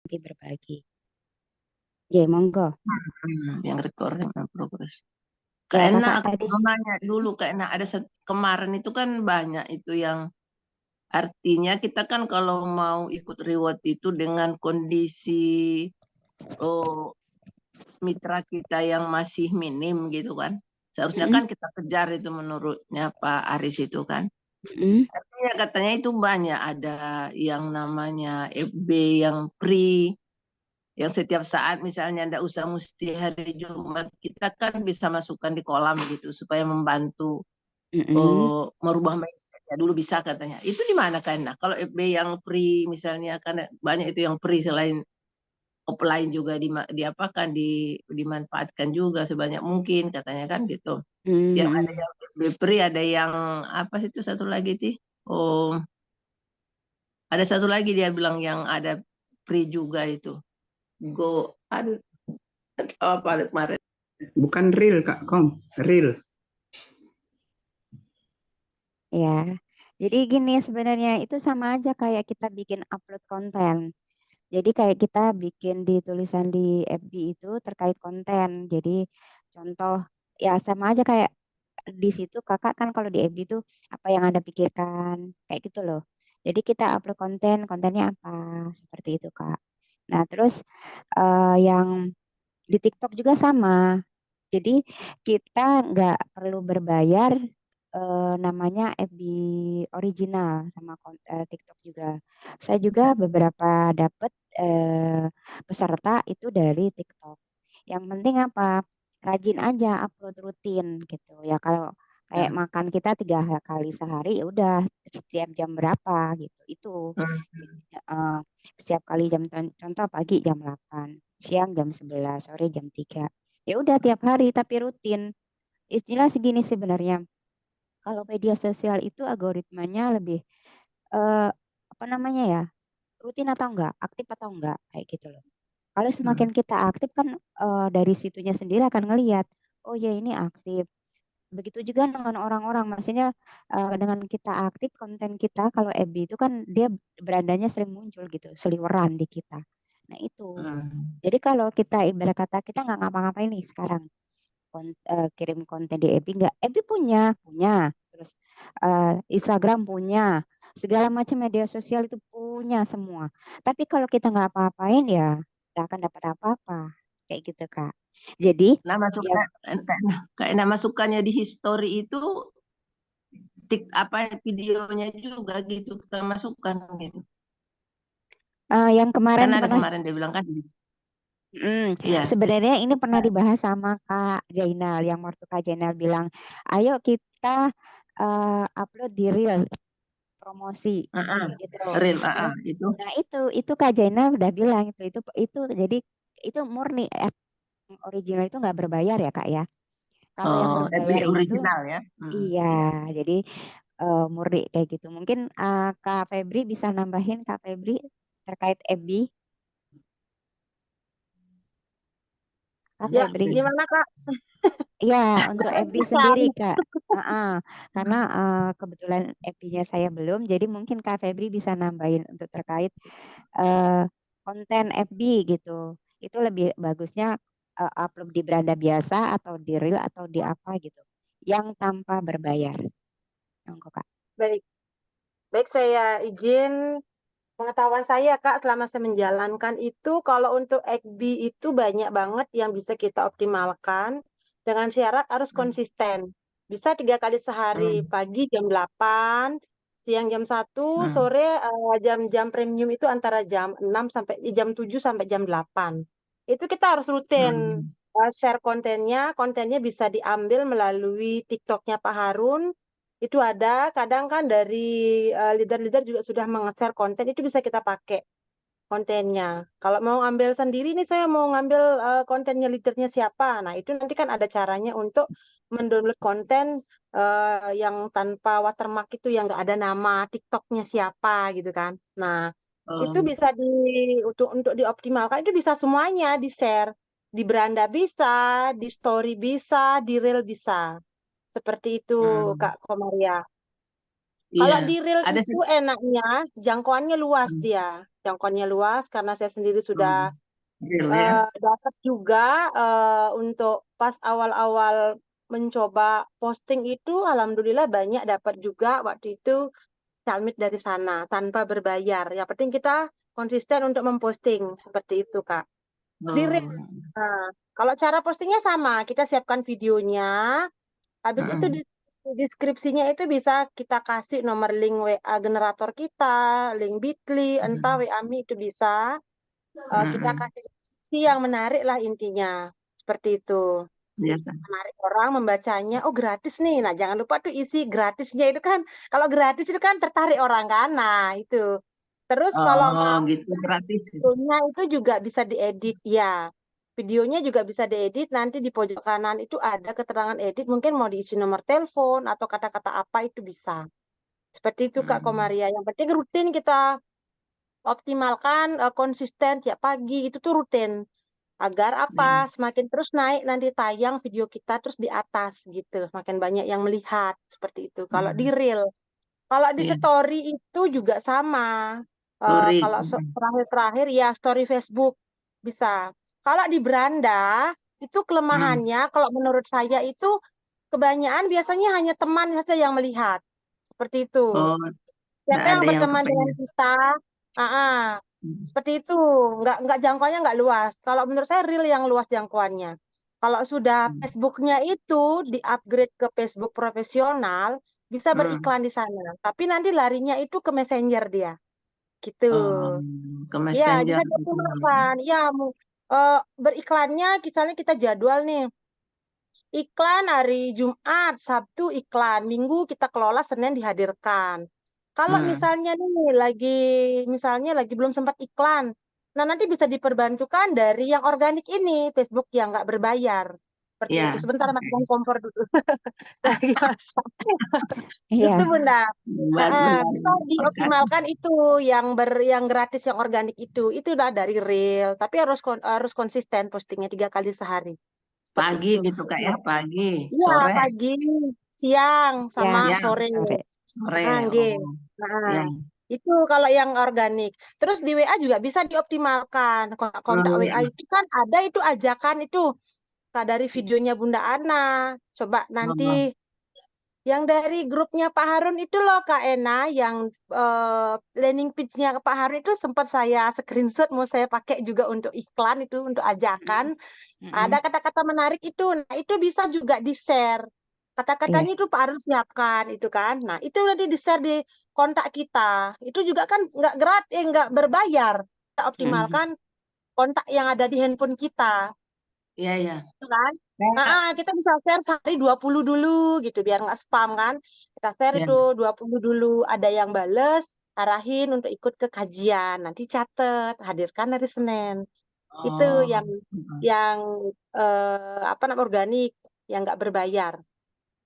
nanti berbagi. Ya, monggo. Yang recording and progress. Ya, Kak Ena, kakak aku tadi. mau nanya dulu, Kak Ena, ada kemarin itu kan banyak itu yang artinya kita kan kalau mau ikut reward itu dengan kondisi oh, mitra kita yang masih minim gitu kan. Seharusnya Mm-mm, kan kita kejar itu menurutnya Pak Aris itu kan. mm-mm, Artinya katanya itu banyak ada yang namanya FB yang free, yang setiap saat misalnya ndak usah mesti hari Jumat, kita kan bisa masukkan di kolam gitu supaya membantu mm-mm. merubah mindset ya dulu bisa katanya. Itu di mana kan? Nah, kalau FB yang free misalnya kan banyak itu yang free selain offline juga diapakan dimanfaatkan juga sebanyak mungkin katanya kan gitu. Yang ada Mm-mm. yang FB free, ada yang apa sih itu satu lagi sih? Oh, ada satu lagi dia bilang yang ada free juga itu. Go, aduh, apa kemarin? Bukan real Kak Kom, real. Ya, jadi gini sebenarnya itu sama aja kayak kita bikin upload konten. Jadi kayak kita bikin di tulisan di FB itu terkait konten. Jadi contoh ya sama aja kayak di situ kakak kan kalau di FB itu apa yang Anda pikirkan kayak gitu loh. Jadi kita upload konten, kontennya apa seperti itu Kak. Nah terus yang di TikTok juga sama. Jadi kita nggak perlu berbayar namanya FB original sama TikTok juga. Saya juga beberapa dapat peserta itu dari TikTok. Yang penting apa? Rajin aja upload rutin gitu ya. Kalau kayak Hmm. makan kita 3 kali sehari ya udah setiap jam berapa gitu. Itu Hmm. eh, setiap kali jam contoh pagi jam 8, siang jam 11, sore jam 3. Ya udah tiap hari tapi rutin. Istilah segini sebenarnya. Kalau media sosial itu algoritmanya lebih eh, apa namanya ya, rutin atau enggak, aktif atau enggak, kayak gitu loh. Kalau Hmm. semakin kita aktif kan dari situnya sendiri akan ngelihat, oh ya ini aktif. Begitu juga dengan orang-orang, maksudnya dengan kita aktif konten kita kalau FB itu kan dia berandanya sering muncul gitu, seliweran di kita. Nah itu. Hmm. Jadi kalau kita ibarat kata kita nggak ngapa-ngapain nih sekarang, kirim konten di FB nggak? FB punya, terus Instagram punya, segala macam media sosial itu punya semua. Tapi kalau kita nggak apa-apain ya nggak akan dapat apa-apa, kayak gitu Kak. Jadi Nah, ya kayak nah, masukannya di history itu apa videonya juga gitu kita masukkan gitu. yang kemarin Karena ada pernah. kemarin dia bilang kan iya. Sebenarnya ini pernah dibahas sama Kak Jainal yang waktu Kak Jainal bilang, ayo kita upload di reel promosi Heeh. kayak gitu. Real Terus, itu. nah itu Kak Jainal udah bilang itu jadi itu murni original itu nggak berbayar ya Kak ya. Kalau yang Oh, berbayar itu original ya. Hmm. iya, jadi murni kayak gitu. Mungkin Kak Febri bisa nambahin Kak Febri terkait FB, Kak Apa Ya, Febri. itu? gimana Kak? Iya, untuk FB sendiri, Tahu. Kak. Heeh. Karena kebetulan FB-nya saya belum, jadi mungkin Kak Febri bisa nambahin untuk terkait eh, konten FB gitu. Itu lebih bagusnya upload di beranda biasa atau di reel atau di apa gitu, yang tanpa berbayar. Enggak, Kak. Baik, baik saya izin pengetahuan saya Kak selama saya menjalankan itu kalau untuk XB itu banyak banget yang bisa kita optimalkan dengan syarat harus konsisten. Bisa 3 kali sehari, Hmm. pagi jam 8, siang jam 1, Hmm. sore jam-jam premium itu antara jam 6 sampai jam 7 sampai jam 8. Itu kita harus rutin Hmm. share kontennya. Kontennya bisa diambil melalui TikToknya Pak Harun. Itu ada, kadang kan dari leader-leader juga sudah meng-share konten, itu bisa kita pakai kontennya. Kalau mau ambil sendiri nih, saya mau ngambil kontennya leadernya siapa. Nah, itu nanti kan ada caranya untuk mendownload konten yang tanpa watermark itu, yang nggak ada nama TikToknya siapa gitu kan. Nah, itu Oh. bisa untuk dioptimalkan, itu bisa semuanya di-share. Di beranda bisa, di story bisa, di reel bisa. Seperti itu, Hmm. Kak Komaria. Iya. Kalau di reel Ada itu enaknya jangkauannya luas hmm. dia. jangkauannya luas karena saya sendiri sudah Real ya. dapat juga untuk pas awal-awal mencoba posting itu, alhamdulillah banyak dapat juga waktu itu Calmit dari sana tanpa berbayar. Yang penting kita konsisten untuk memposting seperti itu, Kak. Di real. Oh. Nah, kalau cara postingnya sama, kita siapkan videonya, habis itu di deskripsinya itu bisa kita kasih nomor link WA generator kita, link Bitly, entah WA Me itu bisa. Kita kasih deskripsi yang menarik lah intinya. Seperti itu. Iya. Menarik orang membacanya, oh gratis nih. Nah, jangan lupa tuh isi gratisnya itu kan, kalau gratis itu kan tertarik orang kan. Nah, itu. Terus kalau mau gitu gratis. videonya itu juga bisa diedit, ya. Videonya juga bisa diedit, nanti di pojok kanan itu ada keterangan edit, mungkin mau diisi nomor telepon atau kata-kata apa itu bisa. Seperti itu Kak Komaria. Yang penting rutin kita optimalkan, konsisten tiap pagi, itu tuh rutin. Agar apa? Semakin terus naik nanti tayang video kita terus di atas gitu. Semakin banyak yang melihat seperti itu. Kalau di reel, kalau di Iya. story itu juga sama. Story. Kalau terakhir-terakhir ya story Facebook bisa. Kalau di beranda itu kelemahannya kalau menurut saya itu kebanyakan biasanya hanya teman saja yang melihat. Seperti itu. Oh, Siapa nggak yang ada yang berteman dengan kepengen. kita? Seperti itu, nggak jangkauannya nggak luas. Kalau menurut saya real yang luas jangkauannya. Kalau sudah Facebooknya itu di-upgrade ke Facebook profesional, bisa beriklan di sana. Tapi nanti larinya itu ke Messenger dia, gitu. Oh, ke Ya, Messenger bisa gitu. dioptimalkan. Ya, beriklannya, misalnya kita jadwal nih, iklan hari Jumat, Sabtu iklan, Minggu kita kelola, Senin dihadirkan. Kalau misalnya nih misalnya lagi belum sempat iklan, nah nanti bisa diperbantukan dari yang organik ini, Facebook yang nggak berbayar. Seperti Iya. itu. Sebentar makan kompor dulu. Lagi masak. Iya. Itu Bunda. Benar. Bisa dioptimalkan itu yang gratis, yang organik itu udah dari real. Tapi harus konsisten postingnya 3 kali sehari. Pagi Itu. gitu Kak ya, pagi, Iya, sore. pagi, siang, sama Ya, sore. Sore. Nggih. Oh. Nah, Ya. itu kalau yang organik. Terus di WA juga bisa dioptimalkan. Kontak WA itu kan ada itu ajakan itu. Dari videonya Bunda Ana. Coba nanti yang dari grupnya Pak Harun itu loh Kak Ena, yang landing page-nya Pak Harun itu sempat saya screenshot, mau saya pakai juga untuk iklan itu, untuk ajakan. Ada kata-kata menarik itu. Nah, itu bisa juga di-share. Kata-katanya itu Pak Harun siapkan itu kan. Nah, itu nanti di-share di kontak kita. Itu juga kan nggak berbayar. Kita optimalkan kontak yang ada di handphone kita. Iya, iya. Itu kan? Kita bisa share sehari 20 dulu gitu biar nggak spam kan. Kita share Ya. itu 20 dulu. Ada yang bales, arahin untuk ikut ke kajian. Nanti catet, hadirkan hari Senin. Itu yang organik, yang nggak berbayar.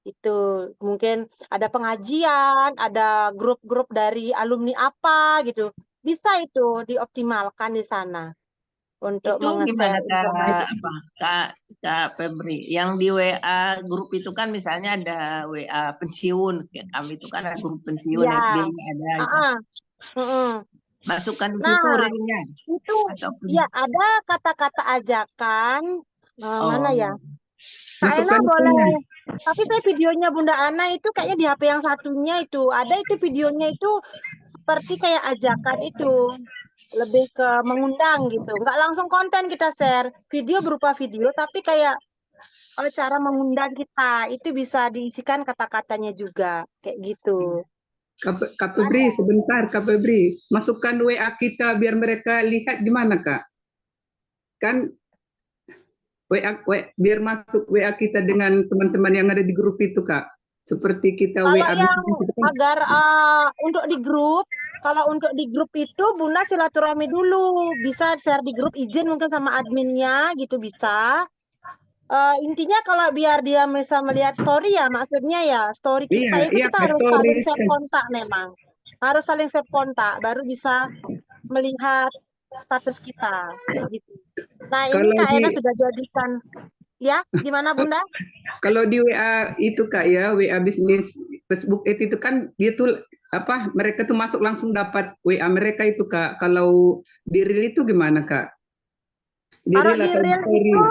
Itu mungkin ada pengajian, ada grup-grup dari alumni apa gitu. Bisa itu dioptimalkan di sana untuk Itu gimana menge-share informasi. Kak Febri? Yang di WA grup itu kan misalnya ada WA pensiun, kayak kami itu kan ada grup pensiun, Ya. FB-nya ada itu. Masukkan di situ Nah, reelnya. itu ya ada kata-kata ajakan. Mana ya? Kak Ena boleh. Tapi saya videonya Bunda Ana itu kayaknya di HP yang satunya itu. Ada itu videonya itu seperti kayak ajakan itu. Lebih ke mengundang gitu. Nggak langsung konten kita share. Video berupa video tapi kayak cara mengundang kita. Itu bisa diisikan kata-katanya juga. Kayak gitu. Kak Febri, sebentar Kak Febri. Masukkan WA kita biar mereka lihat gimana Kak? Kan biar masuk WA kita dengan teman-teman yang ada di grup itu Kak. Seperti kita Kalau WA yang bisnis itu kan. agar untuk di grup, kalau untuk di grup itu Bunda silaturahmi dulu. Bisa share di grup, izin mungkin sama adminnya gitu bisa. Intinya kalau biar dia bisa melihat story ya, maksudnya ya story kita itu kita harus saling save kontak memang. Harus saling save kontak baru bisa melihat status kita gitu. Nah, ini Kak Ena sudah jadikan ya, gimana Bunda? Kalau di WA itu Kak ya, WA bisnis Facebook itu kan dia tuh mereka tuh masuk langsung dapat WA mereka itu Kak. Kalau di reel itu gimana Kak? Di Kalau reel di atau di reel story? itu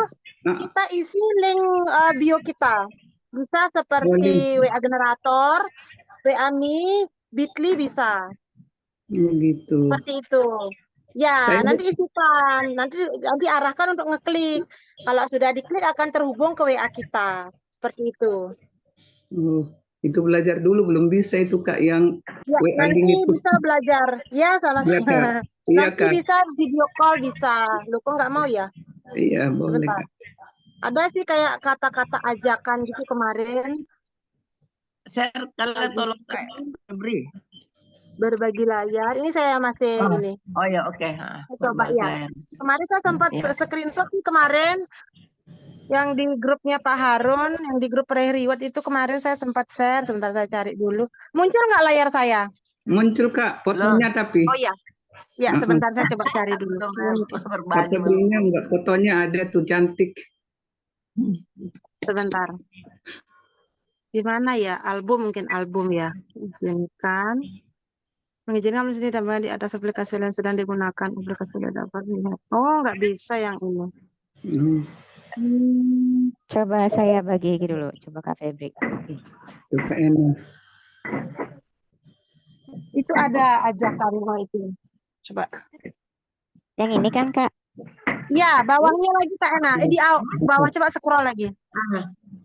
Ah, kita isi link bio kita. Bisa boleh. seperti WA generator, WA Me, Bitly bisa. Gitu. Seperti itu. Ya, Saya nanti isikan, nanti arahkan untuk ngeklik. Kalau sudah diklik akan terhubung ke WA kita. Seperti itu. itu belajar dulu belum bisa itu Kak yang Ya, WA link nanti itu. bisa belajar. Ya, Iya Kak. sama-sama. Iya Nanti Kak. bisa video call bisa. Lu kok nggak mau ya? Iya boleh Sebentar. Kak. Ada sih kayak kata-kata ajakan gitu kemarin. Share kalian tolong Kak Febri. Berbagi layar. Ini saya masih ini. Oh ya oke. Saya coba ya. Kemarin saya sempat Ya. screenshot nih kemarin yang di grupnya Pak Harun, yang di grup Reward itu kemarin saya sempat share. Sebentar saya cari dulu. Muncul nggak layar saya? Muncul Kak fotonya tapi. Oh ya. Ya, sebentar saya coba cari dulu. Berbagi. Fotonya enggak, fotonya ada tuh cantik. Sebentar. Di mana ya? Album, mungkin album ya. Izinkan. Mengizinkan di sini tambah di atas aplikasi yang sedang digunakan. Aplikasi tidak dapat dilihat. Oh, nggak bisa yang ini. Coba saya bagi dulu. Coba Kak Febri. Coba enak. Itu ada ajakan itu. Coba. Yang ini kan Kak? Iya, bawahnya lagi Kak Ena. Di bawah coba scroll lagi.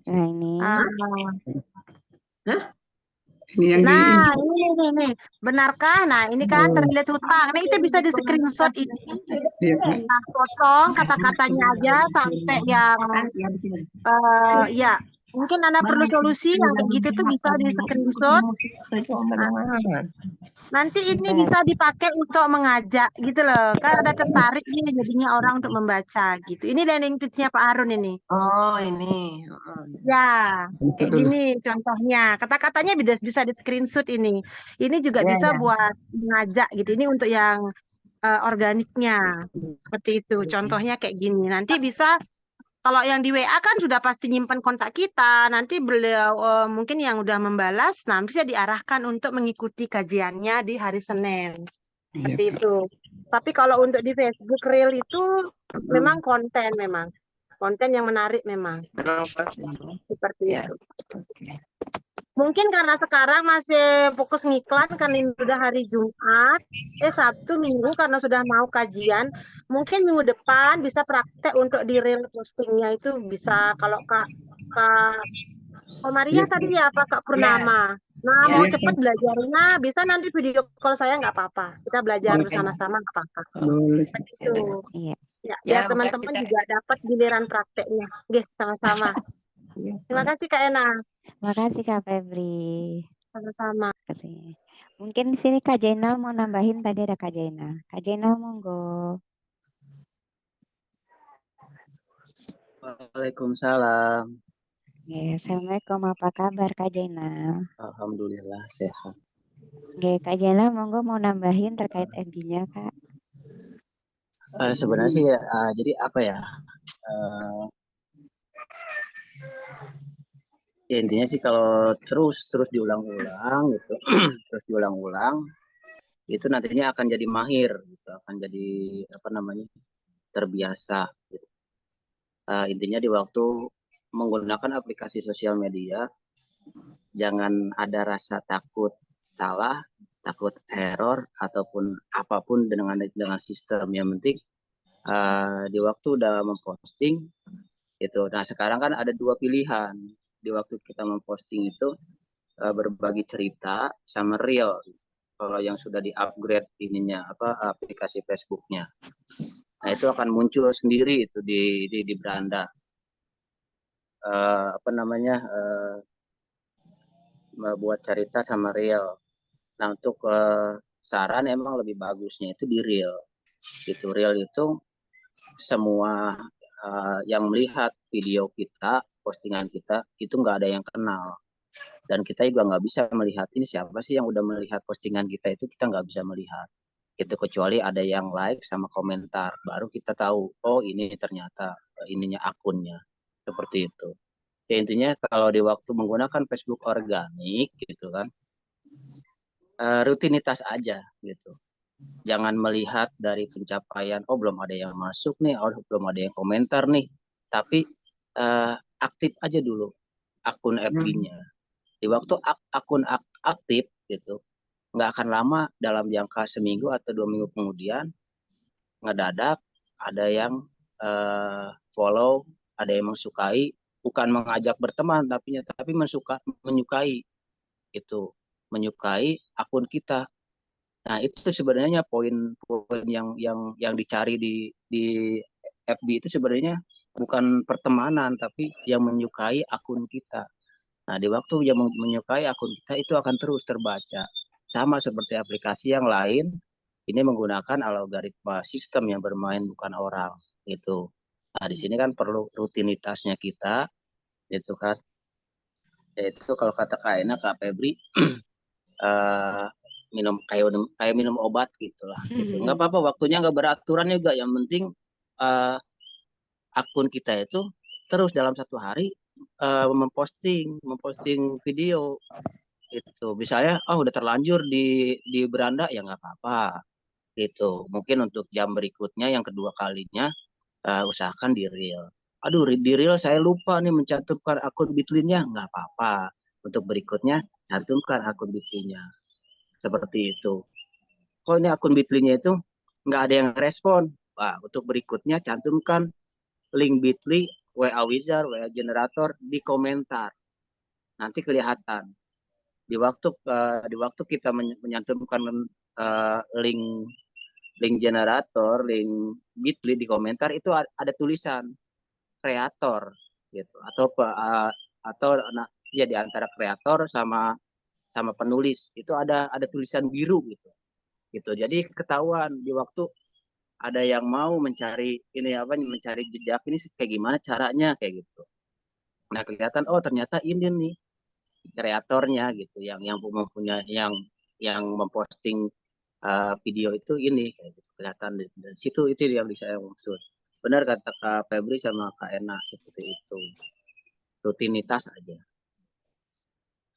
Nah ini. Ini yang nah, ini. Benarkah? Nah, ini kan terlihat hutang. Nah, itu bisa di screenshot ini. Nah, potong kata-katanya aja sampai yang ya. Mungkin Anda perlu solusi yang kayak gitu tuh bisa di screenshot. Nanti ini bisa dipakai untuk mengajak gitu loh. Kan ada tertarik nih jadinya orang untuk membaca gitu. Ini landing page-nya Pak Harun ini. Oh, ini. Ya, kayak gini contohnya. Kata-katanya bisa di screenshot ini. Ini juga bisa buat mengajak gitu. Ini untuk yang organiknya. Seperti itu. Contohnya kayak gini. Nanti bisa kalau yang di WA kan sudah pasti nyimpan kontak kita. Nanti beliau mungkin yang udah membalas, nah bisa diarahkan untuk mengikuti kajiannya di hari Senin. Seperti itu. Tapi kalau untuk di Facebook Reel itu memang konten yang menarik memang. Seperti itu. Mungkin karena sekarang masih fokus ngiklan karena ini sudah hari Jumat, Sabtu, Minggu karena sudah mau kajian. Mungkin minggu depan bisa praktek untuk di reel postingnya itu bisa kalau Kak Maria tadi ya Kak Purnama. Nah, mau cepat belajarnya bisa nanti video call saya nggak apa-apa. Kita belajar bersama-sama nggak apa-apa. Itu. Ya, biar teman-teman juga dapat giliran prakteknya. Oke, sama-sama. Terima kasih Kak Ena. Terima kasih Kak Febri. Sama-sama. Mungkin di sini Kak Jainal mau nambahin, tadi ada Kak Jainal. Kak Jainal monggo. Waalaikumsalam. Assalamualaikum, apa kabar Kak Jainal? Alhamdulillah sehat. Kak Jainal monggo mau nambahin terkait FB-nya Kak. Sebenarnya sih jadi apa ya? Ya intinya sih kalau terus diulang-ulang gitu, terus diulang-ulang, itu nantinya akan jadi mahir, gitu, akan jadi terbiasa. Gitu. Intinya di waktu menggunakan aplikasi sosial media, jangan ada rasa takut salah, takut error ataupun apapun dengan sistem. Yang penting di waktu udah memposting itu. Nah sekarang kan ada dua pilihan di waktu kita memposting itu, berbagi cerita sama reel. Kalau yang sudah di-upgrade aplikasi Facebooknya, nah itu akan muncul sendiri itu di beranda buat cerita sama reel. Nah untuk saran emang lebih bagusnya itu di reel. Itu reel itu semua yang melihat video kita, postingan kita itu nggak ada yang kenal, dan kita juga nggak bisa melihat ini siapa sih yang udah melihat postingan kita, itu kita nggak bisa melihat itu kecuali ada yang like sama komentar, baru kita tahu oh ini ternyata ininya akunnya, seperti itu. Ya intinya kalau di waktu menggunakan Facebook organik gitu kan, rutinitas aja gitu. Jangan melihat dari pencapaian, oh belum ada yang masuk nih, oh belum ada yang komentar nih. Tapi aktif aja dulu akun FB-nya. Di waktu akun aktif gitu, nggak akan lama, dalam jangka seminggu atau 2 minggu kemudian, ngedadak ada yang follow, ada yang mensukai, bukan mengajak berteman, tapi menyukai itu, menyukai akun kita. Nah, itu sebenarnya poin-poin yang dicari di FB itu sebenarnya bukan pertemanan, tapi yang menyukai akun kita. Nah, di waktu yang menyukai akun kita itu akan terus terbaca. Sama seperti aplikasi yang lain, ini menggunakan algoritma sistem yang bermain, bukan orang. Itu. Nah, di sini kan perlu rutinitasnya kita, itu kan. Itu kalau kata Kak Ena, Kak Febri, kayak minum obat gitulah. Gitu. Nggak apa-apa, waktunya nggak beraturan juga. Yang penting akun kita itu terus dalam satu hari memposting video. Itu misalnya udah terlanjur di beranda, ya nggak apa-apa gitu. Mungkin untuk jam berikutnya yang kedua kalinya usahakan di reel. Aduh, di reel saya lupa nih mencantumkan akun Bitly-nya, nggak apa-apa. Untuk berikutnya cantumkan akun Bitly-nya, seperti itu. Kok ini akun Bitly-nya itu nggak ada yang respon, untuk berikutnya cantumkan link Bitly, WA Wizard, WA Generator di komentar, nanti kelihatan. Di waktu kita menyantumkan link generator, link Bitly di komentar, itu ada tulisan kreator gitu, atau ya di antara kreator sama penulis itu ada tulisan biru gitu. Jadi ketahuan di waktu ada yang mau mencari mencari jejak ini kayak gimana caranya, kayak gitu. Nah, kelihatan, oh ternyata ini nih kreatornya gitu, yang mempunyai yang memposting video itu ini, kayak gitu. Kelihatan dari situ, itu yang saya maksud. Benar kata Kak Febri sama Kak Ena, seperti itu. Rutinitas aja.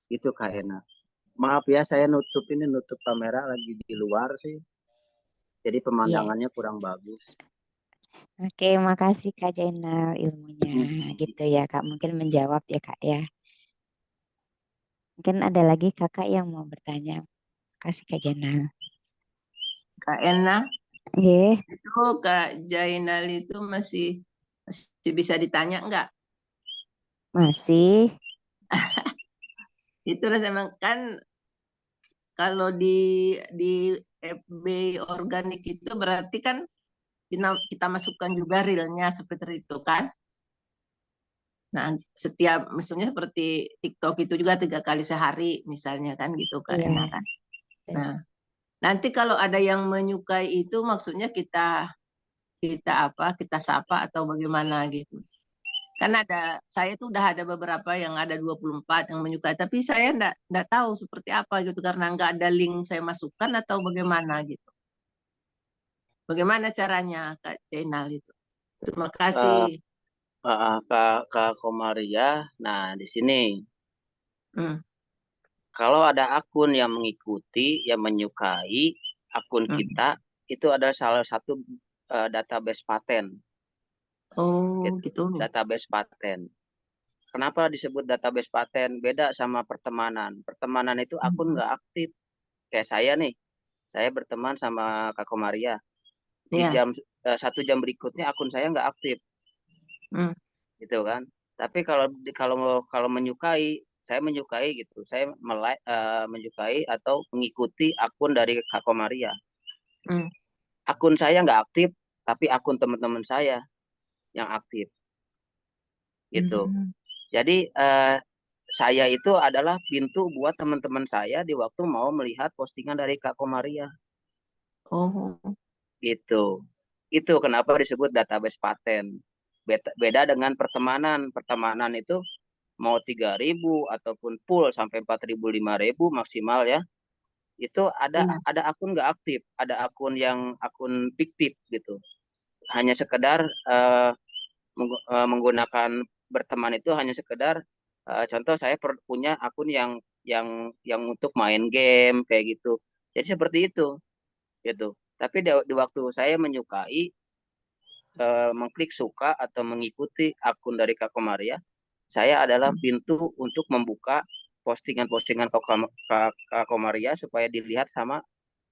Itu Kak Ena. Maaf ya, saya nutup kamera lagi di luar sih. Jadi Iya. pemandangannya kurang bagus. Oke, makasih Kak Jainal ilmunya. Gitu ya Kak, mungkin menjawab ya Kak ya. Mungkin ada lagi kakak yang mau bertanya. Kasih Kak Jainal. Kak Ena, Nggih, itu Kak Jainal itu masih bisa ditanya nggak? masih. Itulah saya bilang, kan kalau di FB organik itu berarti kan kita masukkan juga realnya seperti itu kan. Nah, setiap misalnya seperti TikTok itu juga 3 kali sehari misalnya kan gitu Kak Iya. Ena kan. Nah, nanti kalau ada yang menyukai itu maksudnya kita sapa atau bagaimana gitu. Kan saya tuh udah ada beberapa yang ada 24 yang menyukai, tapi saya enggak tahu seperti apa gitu karena enggak ada link saya masukkan atau bagaimana gitu. Bagaimana caranya Kak Jainal itu? Terima kasih. Kak Komaria, nah di sini Hmm. kalau ada akun yang mengikuti, yang menyukai akun kita, itu adalah salah satu database paten. Oh, gitu. Database paten. Kenapa disebut database paten? Beda sama pertemanan. Pertemanan itu akun nggak aktif. Kayak saya nih, saya berteman sama Kak Komaria. Di Iya. 1 jam berikutnya akun saya nggak aktif, gitu kan. Tapi kalau menyukai, saya menyukai gitu, saya menyukai atau mengikuti akun dari Kak Komaria. Akun saya nggak aktif, tapi akun teman-teman saya yang aktif, gitu. Jadi saya itu adalah pintu buat teman-teman saya di waktu mau melihat postingan dari Kak Komaria. Oh. Gitu. Itu kenapa disebut database paten. Beda dengan pertemanan. Pertemanan itu mau 3.000 ataupun full sampai 4.000, 5.000 maksimal ya. Itu ada akun nggak aktif, ada akun fiktif gitu. Hanya sekedar menggunakan berteman itu hanya sekedar contoh, saya punya akun yang yang untuk main game kayak gitu. Jadi seperti itu gitu. Tapi di waktu saya menyukai, mengklik suka atau mengikuti akun dari Kak Komaria, saya adalah pintu untuk membuka postingan-postingan Kak Komaria supaya dilihat sama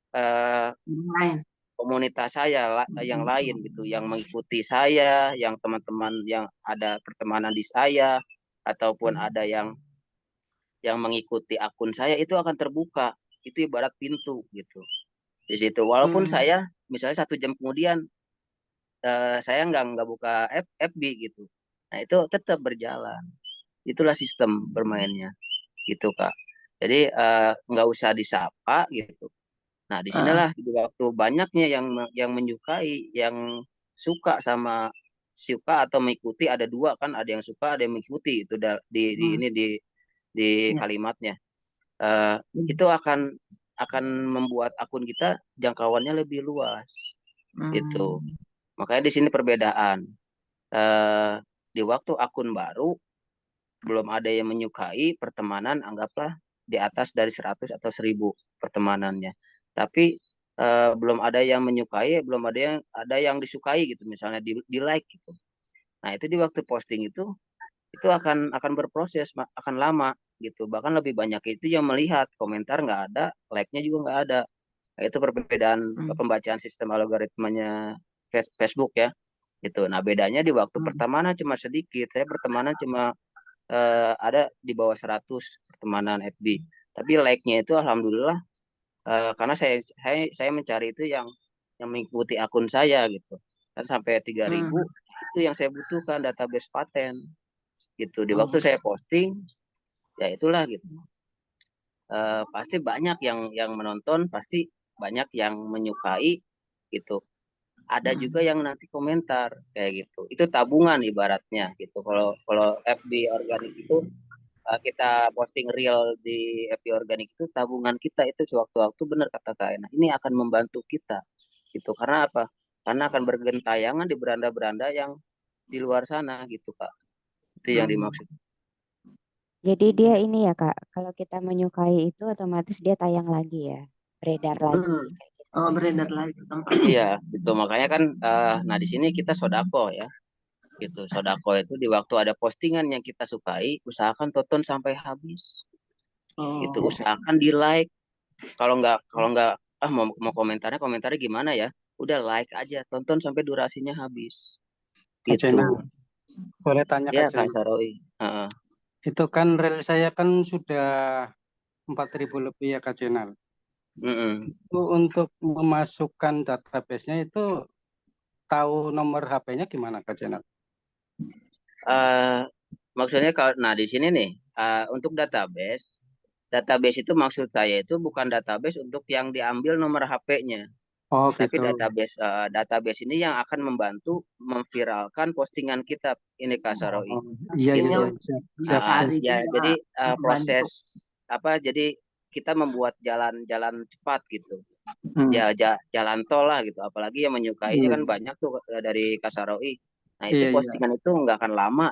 Lain. komunitas saya yang lain gitu, yang mengikuti saya, yang teman-teman yang ada pertemanan di saya, ataupun ada yang mengikuti akun saya, itu akan terbuka. Itu ibarat pintu gitu di situ. Walaupun saya misalnya 1 jam kemudian saya nggak buka FB gitu, nah itu tetap berjalan. Itulah sistem bermainnya gitu Kak. Jadi nggak usah disapa gitu. Nah, disinilah di waktu banyaknya yang menyukai, yang suka atau mengikuti, ada 2 kan, ada yang suka, ada yang mengikuti itu di Ya. kalimatnya. Itu akan membuat akun kita jangkauannya lebih luas gitu. Makanya di sini perbedaan. Di waktu akun baru belum ada yang menyukai, pertemanan anggaplah di atas dari 100 atau 1000 pertemanannya. Tapi belum ada yang menyukai, belum ada yang disukai gitu, misalnya di like gitu. Nah, itu di waktu posting itu akan berproses, akan lama gitu. Bahkan lebih banyak itu yang melihat, komentar nggak ada, like-nya juga nggak ada. Nah, itu perbedaan pembacaan sistem algoritmanya Facebook ya. Gitu. Nah, bedanya di waktu pertemanan cuma sedikit. Saya pertemanan cuma ada di bawah 100 pertemanan FB. Tapi like-nya itu alhamdulillah, karena saya mencari itu yang mengikuti akun saya gitu. Dan sampai 3000 itu yang saya butuhkan, database paten gitu. Di waktu saya posting, ya itulah gitu. Pasti banyak yang menonton, pasti banyak yang menyukai gitu. Ada juga yang nanti komentar kayak gitu. Itu tabungan ibaratnya gitu. Kalau FB organik itu, kita posting real di FB organik itu, tabungan kita itu sewaktu-waktu, benar kata Kak Ena, ini akan membantu kita gitu. Karena apa? Karena akan bergentayangan di beranda-beranda yang di luar sana gitu Kak. Itu yang dimaksud. Jadi dia ini ya Kak, kalau kita menyukai itu otomatis dia tayang lagi ya, beredar lagi kayak gitu. Oh, beredar lagi ke tempat. Iya, itu makanya kan, nah di sini kita sodako ya, gitu. Sodako itu di waktu ada postingan yang kita sukai, usahakan tonton sampai habis. Gitu, usahakan di like. Kalau nggak mau komentarnya gimana ya? Udah like aja, tonton sampai durasinya habis. Gitu. Boleh tanya Ya Kak Kak Saroi. Itu kan rel saya kan sudah 4000 lebih ya Kak Jenal. Itu untuk memasukkan database-nya itu tahu nomor HP-nya gimana Kak Jenal? Maksudnya nah di sini nih, untuk database itu maksud saya itu bukan database untuk yang diambil nomor HP-nya. Oh Tapi gitu. database ini yang akan membantu memviralkan postingan kita ini Kak Saroi. Iya. Siap. Ya, jadi proses jadi kita membuat jalan cepat gitu. Ya, jalan tol lah gitu. Apalagi yang menyukainya kan banyak tuh dari Kak Saroi. Nah, itu postingan itu nggak akan lama.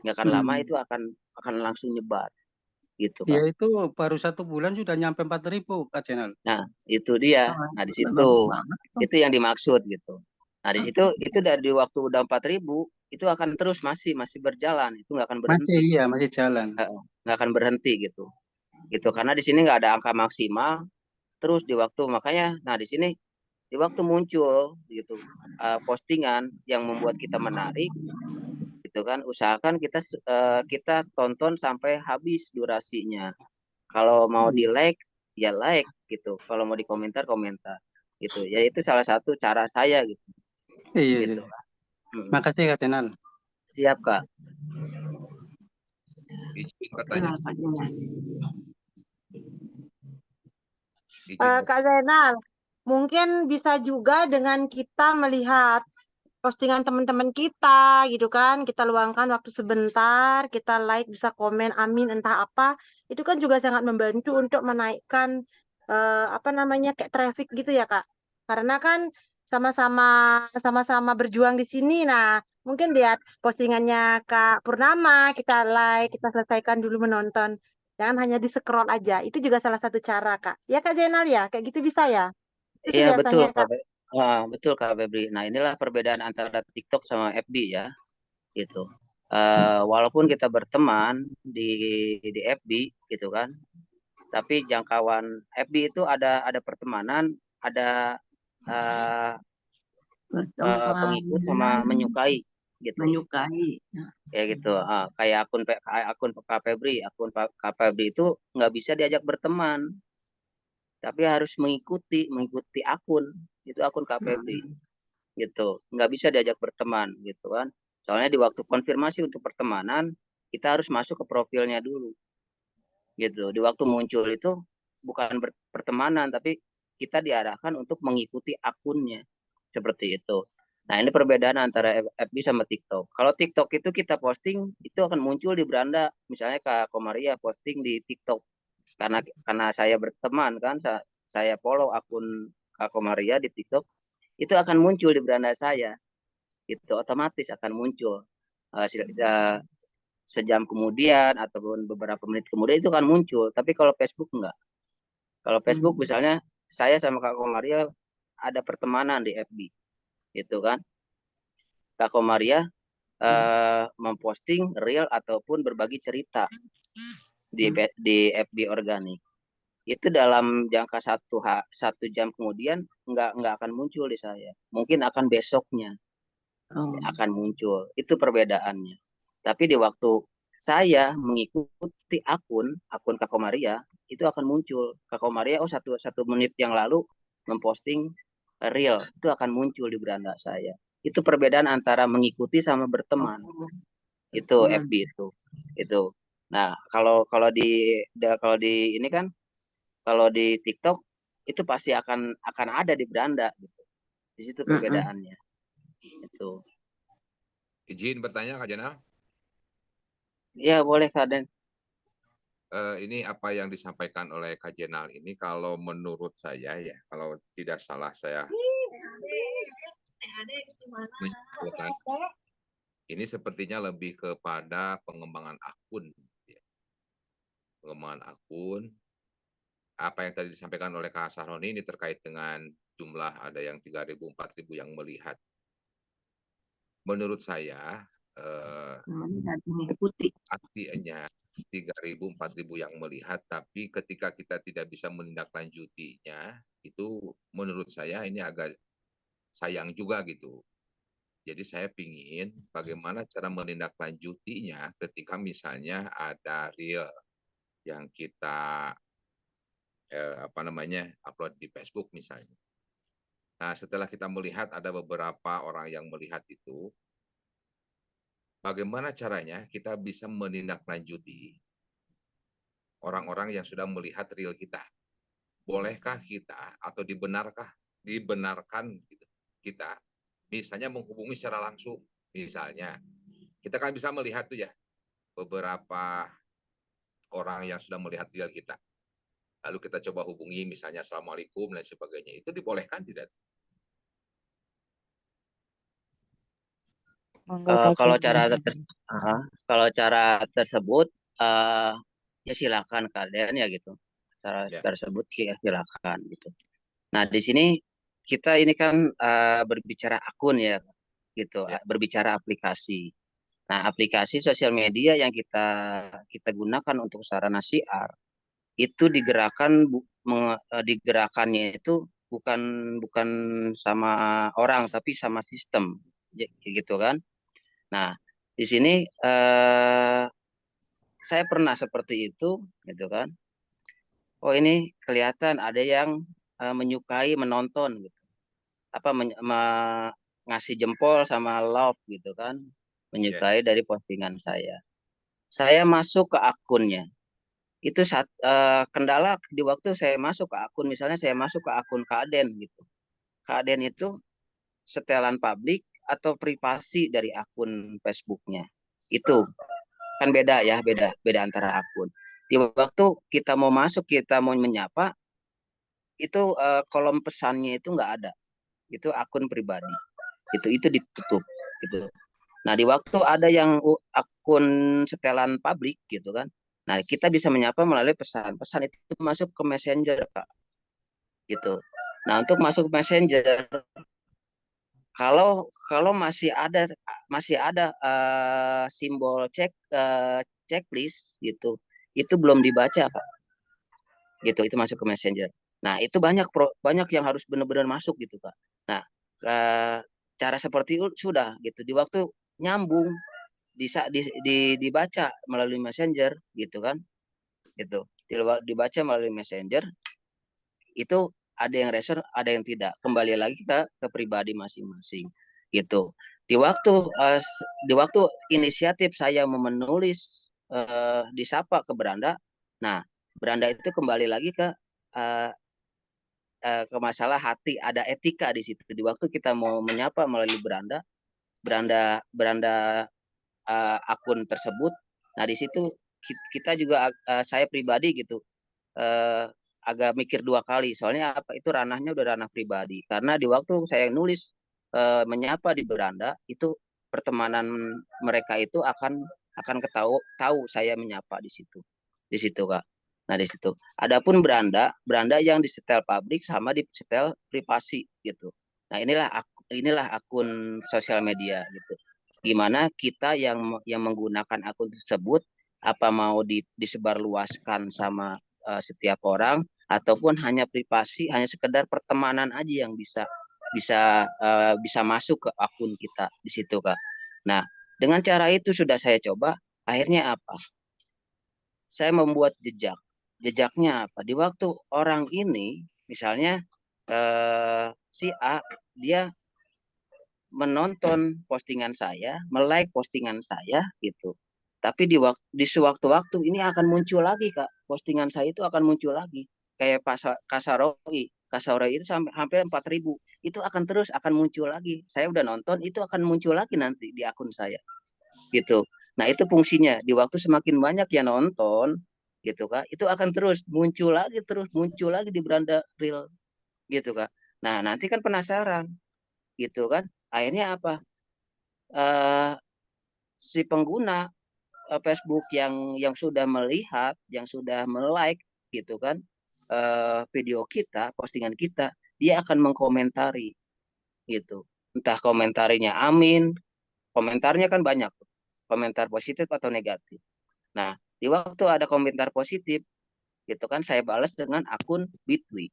Nggak akan lama, itu akan langsung nyebar gitu Kak. Ya itu baru 1 bulan sudah nyampe 4000 Kak Jenal. Nah, itu dia. Nah, di situ itu yang dimaksud gitu. Nah, di situ itu dari waktu udah 4000 itu akan terus masih berjalan, itu nggak akan berhenti. Masih jalan. Nggak akan berhenti gitu. Gitu, karena di sini nggak ada angka maksimal. Terus di waktu, makanya nah di sini di waktu muncul gitu postingan yang membuat kita menarik gitu kan, usahakan kita tonton sampai habis durasinya. Kalau mau di like ya like gitu, kalau mau di komentar gitu ya. Itu salah satu cara saya gitu. Iya. Makasih Kak Jenal. Siap Kak. Kak Zainal, mungkin bisa juga dengan kita melihat postingan teman-teman kita gitu kan, kita luangkan waktu sebentar, kita like, bisa komen amin entah apa, itu kan juga sangat membantu untuk menaikkan kayak traffic gitu ya Kak. Karena kan sama-sama berjuang di sini. Nah, mungkin lihat postingannya Kak Purnama, kita like, kita selesaikan dulu menonton. Jangan hanya di scroll aja. Itu juga salah satu cara, Kak. Ya, Kak Zainal ya, kayak gitu bisa ya. Itu sih Iya betul biasanya, Kak. Betul Kak Febri. Nah inilah perbedaan antara TikTok sama FB ya, gitu. Walaupun kita berteman di FB gitu kan, tapi jangkauan FB itu ada pertemanan, ada uh, pengikut sama menyukai gitu. Menyukai. Ya gitu. Kayak akun Kak Febri, Kak Febri itu nggak bisa diajak berteman, tapi harus mengikuti akun, itu akun Kak Febri gitu, nggak bisa diajak berteman gitu kan, soalnya di waktu konfirmasi untuk pertemanan kita harus masuk ke profilnya dulu gitu, di waktu muncul itu bukan pertemanan tapi kita diarahkan untuk mengikuti akunnya seperti itu. Nah ini perbedaan antara FB sama TikTok. Kalau TikTok itu kita posting itu akan muncul di beranda, misalnya Kak Komaria posting di TikTok, karena saya berteman kan, saya follow akun Kak Komaria di TikTok, itu akan muncul di beranda saya, itu otomatis akan muncul sejam kemudian ataupun beberapa menit kemudian itu akan muncul. Tapi kalau Facebook enggak. Kalau Facebook misalnya saya sama Kak Komaria ada pertemanan di FB, gitu kan. Kak Komaria memposting reel ataupun berbagi cerita di FB organik. Itu dalam jangka satu jam kemudian nggak akan muncul di saya. Mungkin akan besoknya akan muncul. Itu perbedaannya. Tapi di waktu saya mengikuti akun Kak Komaria, itu akan muncul. Kak Komaria, satu menit yang lalu memposting reel, itu akan muncul di beranda saya. Itu perbedaan antara mengikuti sama berteman. Itu FB itu. Nah, kalau di ini kan, kalau di TikTok itu pasti akan ada di beranda gitu. Di situ perbedaannya. Itu. Izin bertanya Kak Jenal? Ya boleh Kak Den. Ini apa yang disampaikan oleh Kak Jenal ini kalau menurut saya ya, kalau tidak salah saya ini sepertinya lebih kepada pengembangan akun. Pengembangan akun, apa yang tadi disampaikan oleh Kak Sahroni ini terkait dengan jumlah ada yang 3.000, 4.000 yang melihat. Menurut saya, artinya 3.000, 4.000 yang melihat, tapi ketika kita tidak bisa menindaklanjutinya, itu menurut saya ini agak sayang juga gitu. Jadi saya pingin bagaimana cara menindaklanjutinya ketika misalnya ada reel yang kita upload di Facebook misalnya. Nah setelah kita melihat ada beberapa orang yang melihat itu, bagaimana caranya kita bisa menindaklanjuti orang-orang yang sudah melihat reel kita? Bolehkah kita atau dibenarkan gitu, kita misalnya menghubungi secara langsung, misalnya kita kan bisa melihat tuh ya beberapa orang yang sudah melihat reel kita, lalu kita coba hubungi misalnya assalamualaikum dan sebagainya, itu dibolehkan tidak? Kalau cara tersebut ya silakan kalian ya gitu, cara tersebut ya silakan gitu. Nah di sini kita ini kan berbicara akun ya gitu, berbicara aplikasi. Nah aplikasi sosial media yang kita gunakan untuk sarana syiar itu digerakkannya itu bukan sama orang tapi sama sistem gitu kan. Nah di sini saya pernah seperti itu gitu kan. Oh ini kelihatan ada yang menyukai, menonton gitu, ngasih jempol sama love gitu kan, menyukai dari postingan saya. Saya masuk ke akunnya. Itu kendala di waktu saya masuk ke akun, misalnya saya masuk ke akun Kak Den gitu. Kak Den itu setelan publik atau privasi dari akun Facebooknya. Itu kan beda ya, beda antara akun. Di waktu kita mau masuk, kita mau menyapa, itu kolom pesannya itu nggak ada. Itu akun pribadi. Itu ditutup gitu. Nah, di waktu ada yang akun setelan publik gitu kan. Nah, kita bisa menyapa melalui pesan. Pesan itu masuk ke Messenger, Kak. Gitu. Nah, untuk masuk Messenger, kalau masih ada simbol checklist gitu, itu belum dibaca, Kak. Gitu, itu masuk ke Messenger. Nah, itu banyak yang harus benar-benar masuk gitu, Kak. Nah, cara seperti itu sudah gitu. Di waktu nyambung dibaca melalui Messenger gitu kan. Gitu. Dibaca melalui Messenger itu ada yang respon, ada yang tidak. Kembali lagi ke pribadi masing-masing gitu. Di waktu inisiatif saya menulis disapa ke beranda, nah beranda itu kembali lagi ke masalah hati, ada etika di situ. Di waktu kita mau menyapa melalui beranda akun tersebut, nah di situ kita juga saya pribadi gitu agak mikir dua kali, soalnya apa, itu ranahnya udah ranah pribadi. Karena di waktu saya nulis menyapa di beranda itu, pertemanan mereka itu akan tahu saya menyapa di situ Kak. Nah di situ. Adapun beranda yang disetel pabrik sama disetel privasi gitu. Nah inilah akun sosial media gitu. Gimana kita yang menggunakan akun tersebut, apa mau disebarluaskan sama setiap orang, ataupun hanya privasi, hanya sekedar pertemanan aja yang bisa masuk ke akun kita di situ, Kak. Nah, dengan cara itu sudah saya coba, akhirnya apa? Saya membuat jejak. Jejaknya apa? Di waktu orang ini, misalnya si A, dia menonton postingan saya, like postingan saya gitu. Tapi di sewaktu-waktu ini akan muncul lagi, Kak. Postingan saya itu akan muncul lagi. Kayak Kasaroi itu sampai hampir 4.000. Itu akan muncul lagi. Saya udah nonton, itu akan muncul lagi nanti di akun saya. Gitu. Nah, itu fungsinya. Di waktu semakin banyak yang nonton, gitu, Kak. Itu akan terus muncul lagi di beranda reel, gitu, Kak. Nah, nanti kan penasaran, gitu kan. Akhirnya apa? Si pengguna Facebook yang sudah melihat, yang sudah like gitu kan video kita, postingan kita, dia akan mengkomentari gitu. Entah komentarinya amin, komentarnya kan banyak, komentar positif atau negatif. Nah, di waktu ada komentar positif gitu kan, saya balas dengan akun Bitly.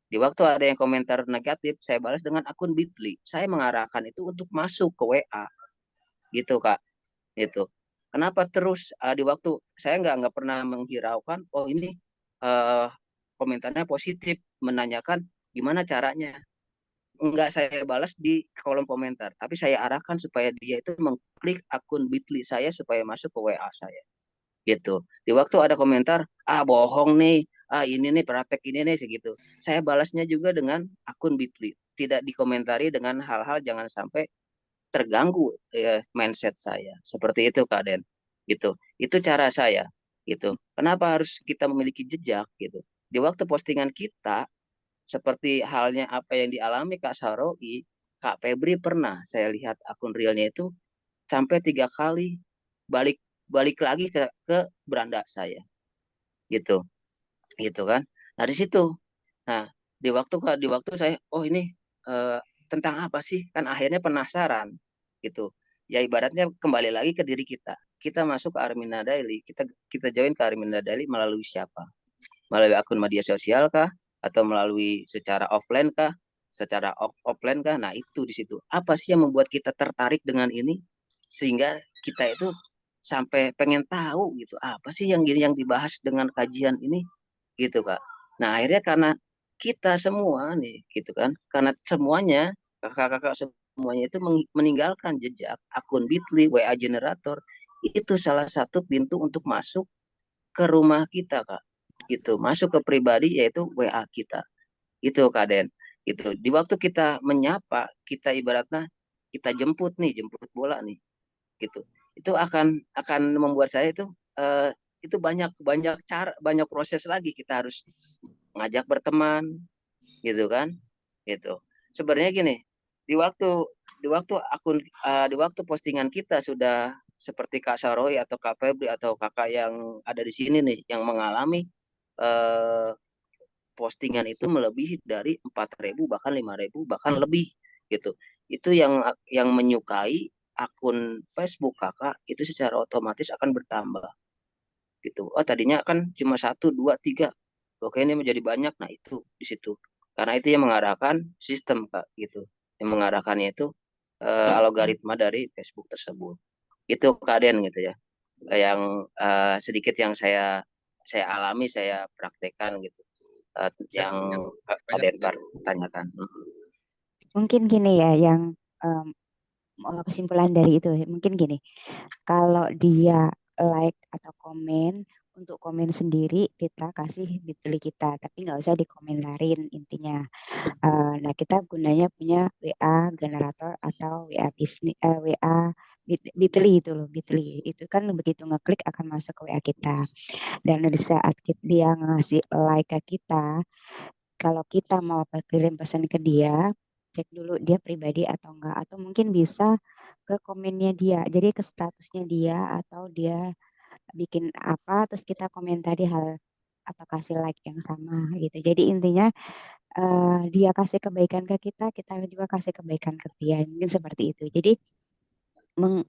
Di waktu ada yang komentar negatif, saya balas dengan akun Bitly. Saya mengarahkan itu untuk masuk ke WA gitu, Kak. Itu kenapa terus di waktu saya nggak pernah menghiraukan, oh ini komentarnya positif, menanyakan gimana caranya, nggak saya balas di kolom komentar, tapi saya arahkan supaya dia itu mengklik akun Bitly saya supaya masuk ke WA saya gitu. Di waktu ada komentar, bohong nih, ini nih praktek ini nih segitu, saya balasnya juga dengan akun Bitly, tidak dikomentari dengan hal-hal jangan sampai terganggu mindset saya. Seperti itu, Kak Den. Itu cara saya. Gitu. Kenapa harus kita memiliki jejak gitu? Di waktu postingan kita seperti halnya apa yang dialami Kak Saroi, Kak Febri pernah saya lihat akun realnya itu sampai 3 kali balik lagi ke beranda saya. Gitu. Gitu kan. Nah, di situ. Nah, di waktu saya, oh ini tentang apa sih? Kan akhirnya penasaran gitu. Ya ibaratnya kembali lagi ke diri kita. Kita masuk ke Arminda Daily, kita join ke Arminda Daily melalui siapa? Melalui akun media sosial kah? Atau melalui secara offline kah? Secara offline kah? Nah, itu di situ. Apa sih yang membuat kita tertarik dengan ini sehingga kita itu sampai pengen tahu gitu. Apa sih yang dibahas dengan kajian ini? Gitu, Kak. Nah, akhirnya karena kita semua nih gitu kan, karena semuanya kakak-kakak semuanya itu meninggalkan jejak akun Bitly, WA generator, itu salah satu pintu untuk masuk ke rumah kita, Kak. Gitu, masuk ke pribadi yaitu WA kita. Itu, Kak Den. Gitu. Di waktu kita menyapa, kita ibaratnya kita jemput bola nih, gitu. Itu akan membuat saya itu banyak cara, banyak proses lagi, kita harus ngajak berteman gitu kan, gitu. Sebenarnya gini, di waktu postingan kita sudah seperti Kak Saroy atau Kak Febri atau kakak yang ada di sini nih yang mengalami postingan itu melebihi dari 4.000 bahkan 5.000 bahkan lebih gitu. Itu yang menyukai akun Facebook kakak itu secara otomatis akan bertambah gitu. Oh tadinya kan cuma 1, 2, 3, oke ini menjadi banyak. Nah itu di situ karena itu yang mengarahkan sistem kak gitu, yang mengarahkannya itu algoritma dari Facebook tersebut. Itu keadaan gitu ya, yang sedikit yang saya alami, saya praktekkan gitu, yang banyak Kak tanyakan. Mungkin gini ya, yang kesimpulan dari itu mungkin gini, kalau dia like atau komen, untuk komen sendiri kita kasih bit.ly kita, tapi nggak usah dikomentarin intinya. Nah kita gunanya punya WA generator atau WA bisnis, WA bit.ly itu loh, bit.ly itu kan begitu ngeklik akan masuk ke WA kita. Dan di saat dia ngasih like ke kita, kalau kita mau kirim pesan ke dia, cek dulu dia pribadi atau enggak, atau mungkin bisa ke komennya dia, jadi ke statusnya dia, atau dia bikin apa terus kita komentari hal atau kasih like yang sama gitu. Jadi intinya dia kasih kebaikan ke kita, kita juga kasih kebaikan ke dia, mungkin seperti itu. Jadi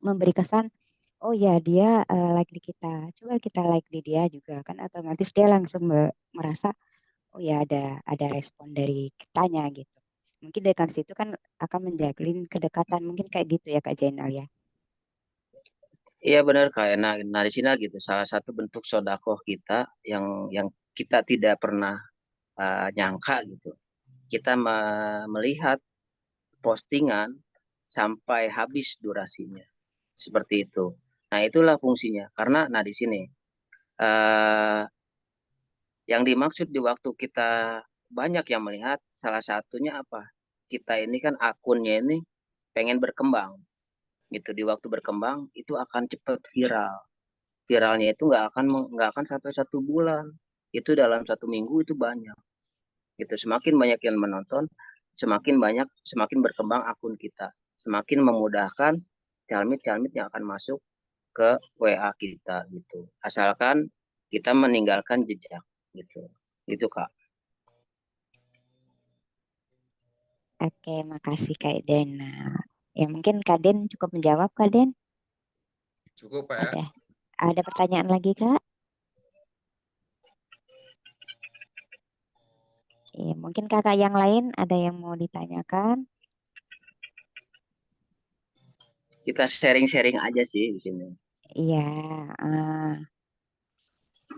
memberi kesan, oh ya dia like di kita, coba kita like di dia juga kan, otomatis dia langsung merasa oh ya ada respon dari kitanya gitu. Mungkin dari situ kan akan menjalin kedekatan, mungkin kayak gitu ya Kak Jainal ya. Iya benar Kak. Nah di sini gitu salah satu bentuk sodakoh kita yang kita tidak pernah nyangka gitu. Kita melihat postingan sampai habis durasinya. Seperti itu. Nah, itulah fungsinya. Karena nah di sini yang dimaksud di waktu kita banyak yang melihat, salah satunya apa? Kita ini kan akunnya ini pengen berkembang. Gitu di waktu berkembang itu akan cepat viral. Viralnya itu nggak akan sampai 1 bulan. Itu dalam 1 minggu itu banyak. Gitu semakin banyak yang menonton, semakin berkembang akun kita, semakin memudahkan calmit yang akan masuk ke WA kita gitu. Asalkan kita meninggalkan jejak gitu. Itu Kak. Oke, makasih Kak Den. Nah, ya mungkin Kak Den cukup menjawab Kak Den. Cukup Pak ya. Ada pertanyaan lagi Kak? Ya, mungkin kakak yang lain ada yang mau ditanyakan? Kita sharing-sharing aja sih di sini. Iya,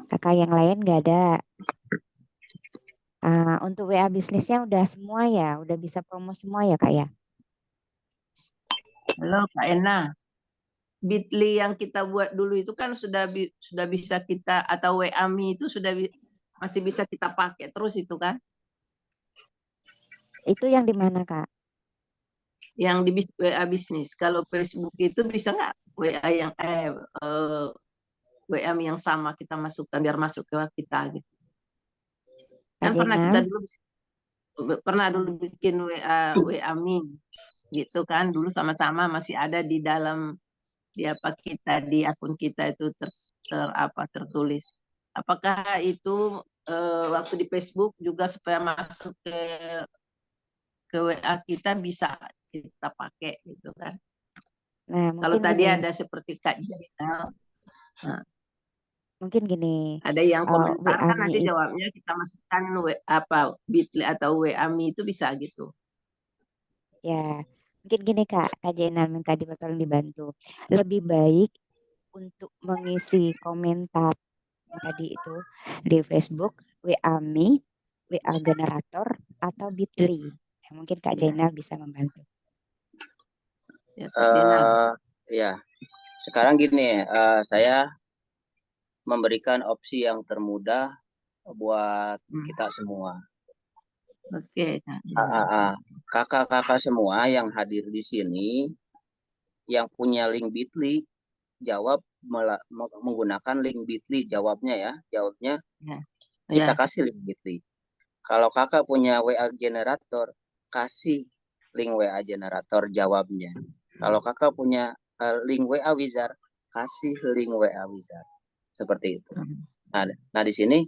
kakak yang lain nggak ada. Untuk WA bisnisnya udah semua ya, udah bisa promo semua ya Kak ya? Halo Kak Ena, Bitly yang kita buat dulu itu kan sudah bisa kita, atau WA.me itu masih bisa kita pakai terus itu kan? Itu yang di mana Kak? Yang di WA bisnis. Kalau Facebook itu bisa nggak WA yang WA yang sama kita masukkan biar masuk ke kita gitu. Kan pernah dulu bikin WA.me gitu kan, dulu sama-sama masih ada di dalam di akun kita itu tertulis. Apakah itu waktu di Facebook juga supaya masuk ke WA kita bisa kita pakai gitu kan? Nah, Kalau mungkin tadi gini, ada seperti Kak Jainal, mungkin gini, ada yang komentar kan WA.me nanti jawabnya kita masukkan Bitly atau WA.me itu bisa gitu. ya, mungkin gini Kak Jainal minta tolong dibantu. Lebih baik untuk mengisi komentar yang tadi itu di Facebook, WA.me, WA generator atau Bitly. Mungkin Kak Jainal bisa membantu. Ya, Kak Jainal. Ya, sekarang gini, saya memberikan opsi yang termudah buat kita semua. Oke. Kakak-kakak semua yang hadir di sini, yang punya link Bitly, jawab menggunakan link Bitly, jawabnya ya. Kita kasih link Bitly. Kalau kakak punya WA generator, kasih link WA generator jawabnya. Kalau kakak punya link WA Wizard, kasih link WA Wizard seperti itu. Nah di sini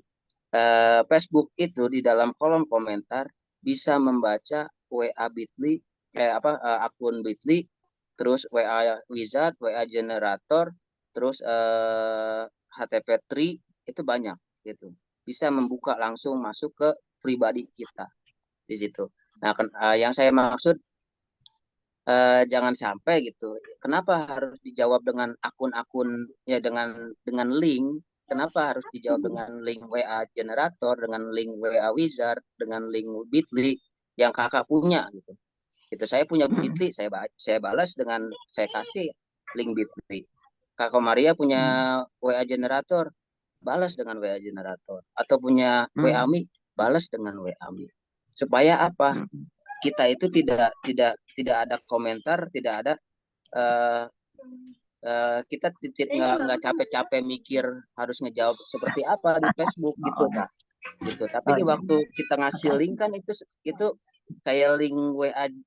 Facebook itu di dalam kolom komentar bisa membaca WA Bitly, akun Bitly, terus WA Wizard, WA Generator, terus HTTP3 itu banyak gitu. Bisa membuka langsung masuk ke pribadi kita di situ. Nah, yang saya maksud jangan sampai gitu. Kenapa harus dijawab dengan akun-akun ya dengan link? Kenapa harus dijawab dengan link WA Generator, dengan link WA Wizard, dengan link Bitly yang kakak punya gitu. Itu saya punya Bitly, saya balas dengan saya kasih link Bitly. Kak Komaria punya WA Generator, balas dengan WA Generator. Atau punya WA Mi, balas dengan WA Mi. Supaya apa? Kita itu tidak ada komentar, tidak ada kita nggak capek-capek mikir harus ngejawab seperti apa di Facebook gitu Kak. Gitu. Tapi di waktu kita ngasih link kan itu kayak link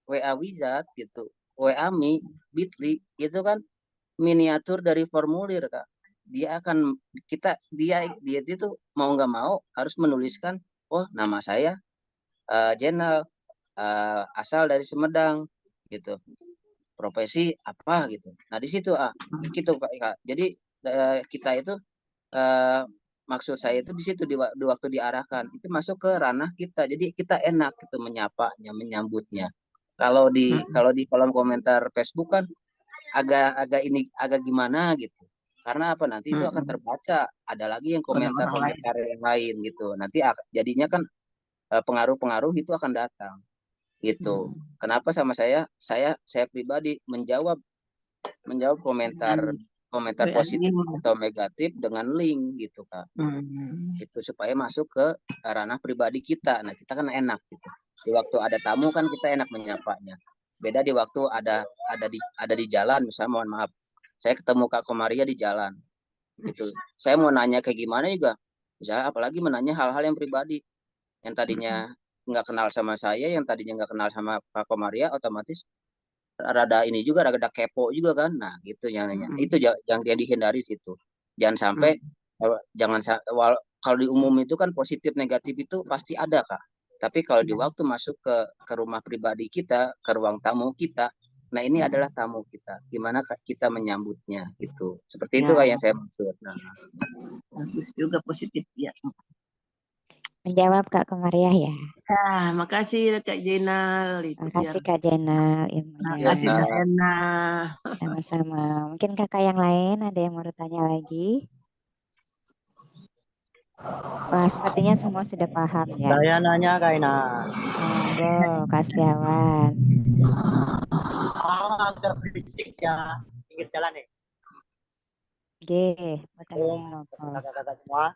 WA Wizard gitu, WA Mi, Bitly itu kan miniatur dari formulir Kak. Dia itu mau nggak mau harus menuliskan, oh nama saya Jenal, asal dari Sumedang gitu, profesi apa gitu. Nah di situ gitu Kak. Jadi kita itu maksud saya itu di situ di waktu diarahkan itu masuk ke ranah kita. Jadi kita enak gitu menyapanya, menyambutnya. Kalau di kolom komentar Facebook kan agak gimana gitu. Karena apa nanti itu akan terbaca. Ada lagi yang komentar yang lain gitu. Nanti jadinya kan pengaruh-pengaruh itu akan datang gitu. Kenapa sama saya pribadi menjawab komentar positif atau negatif dengan link gitu Kak. Itu supaya masuk ke ranah pribadi kita. Nah kita kan enak gitu. Di waktu ada tamu kan kita enak menyapanya. Beda di waktu ada di jalan, misalnya mohon maaf, saya ketemu Kak Komaria di jalan gitu. Saya mau nanya kayak gimana juga, misalnya apalagi menanya hal-hal yang pribadi yang tadinya nggak kenal sama saya, yang tadinya nggak kenal sama Kak Komaria, otomatis rada kepo juga kan. Nah gitu yang itu yang dihindari situ. Jangan sampai kalau di umum itu kan positif negatif itu pasti ada Kak. Tapi kalau di waktu masuk ke rumah pribadi kita, ke ruang tamu kita, nah ini adalah tamu kita. Gimana kita menyambutnya gitu. Seperti itu Kak yang saya maksud. Nah. Bagus juga positif ya. Menjawab Kak Komaria ya. Makasih Kak Jenal. Makasih Kak Jenal ilmunya. Makasih Kak Ena. Sama-sama. Mungkin kakak yang lain ada yang mau tanya lagi? Wah, sepertinya semua sudah paham ya. Saya nanya Kak Ena. Monggo, Kak Setiawan. Agak berisik ya, pinggir jalan nih. Kakak-kakak semua.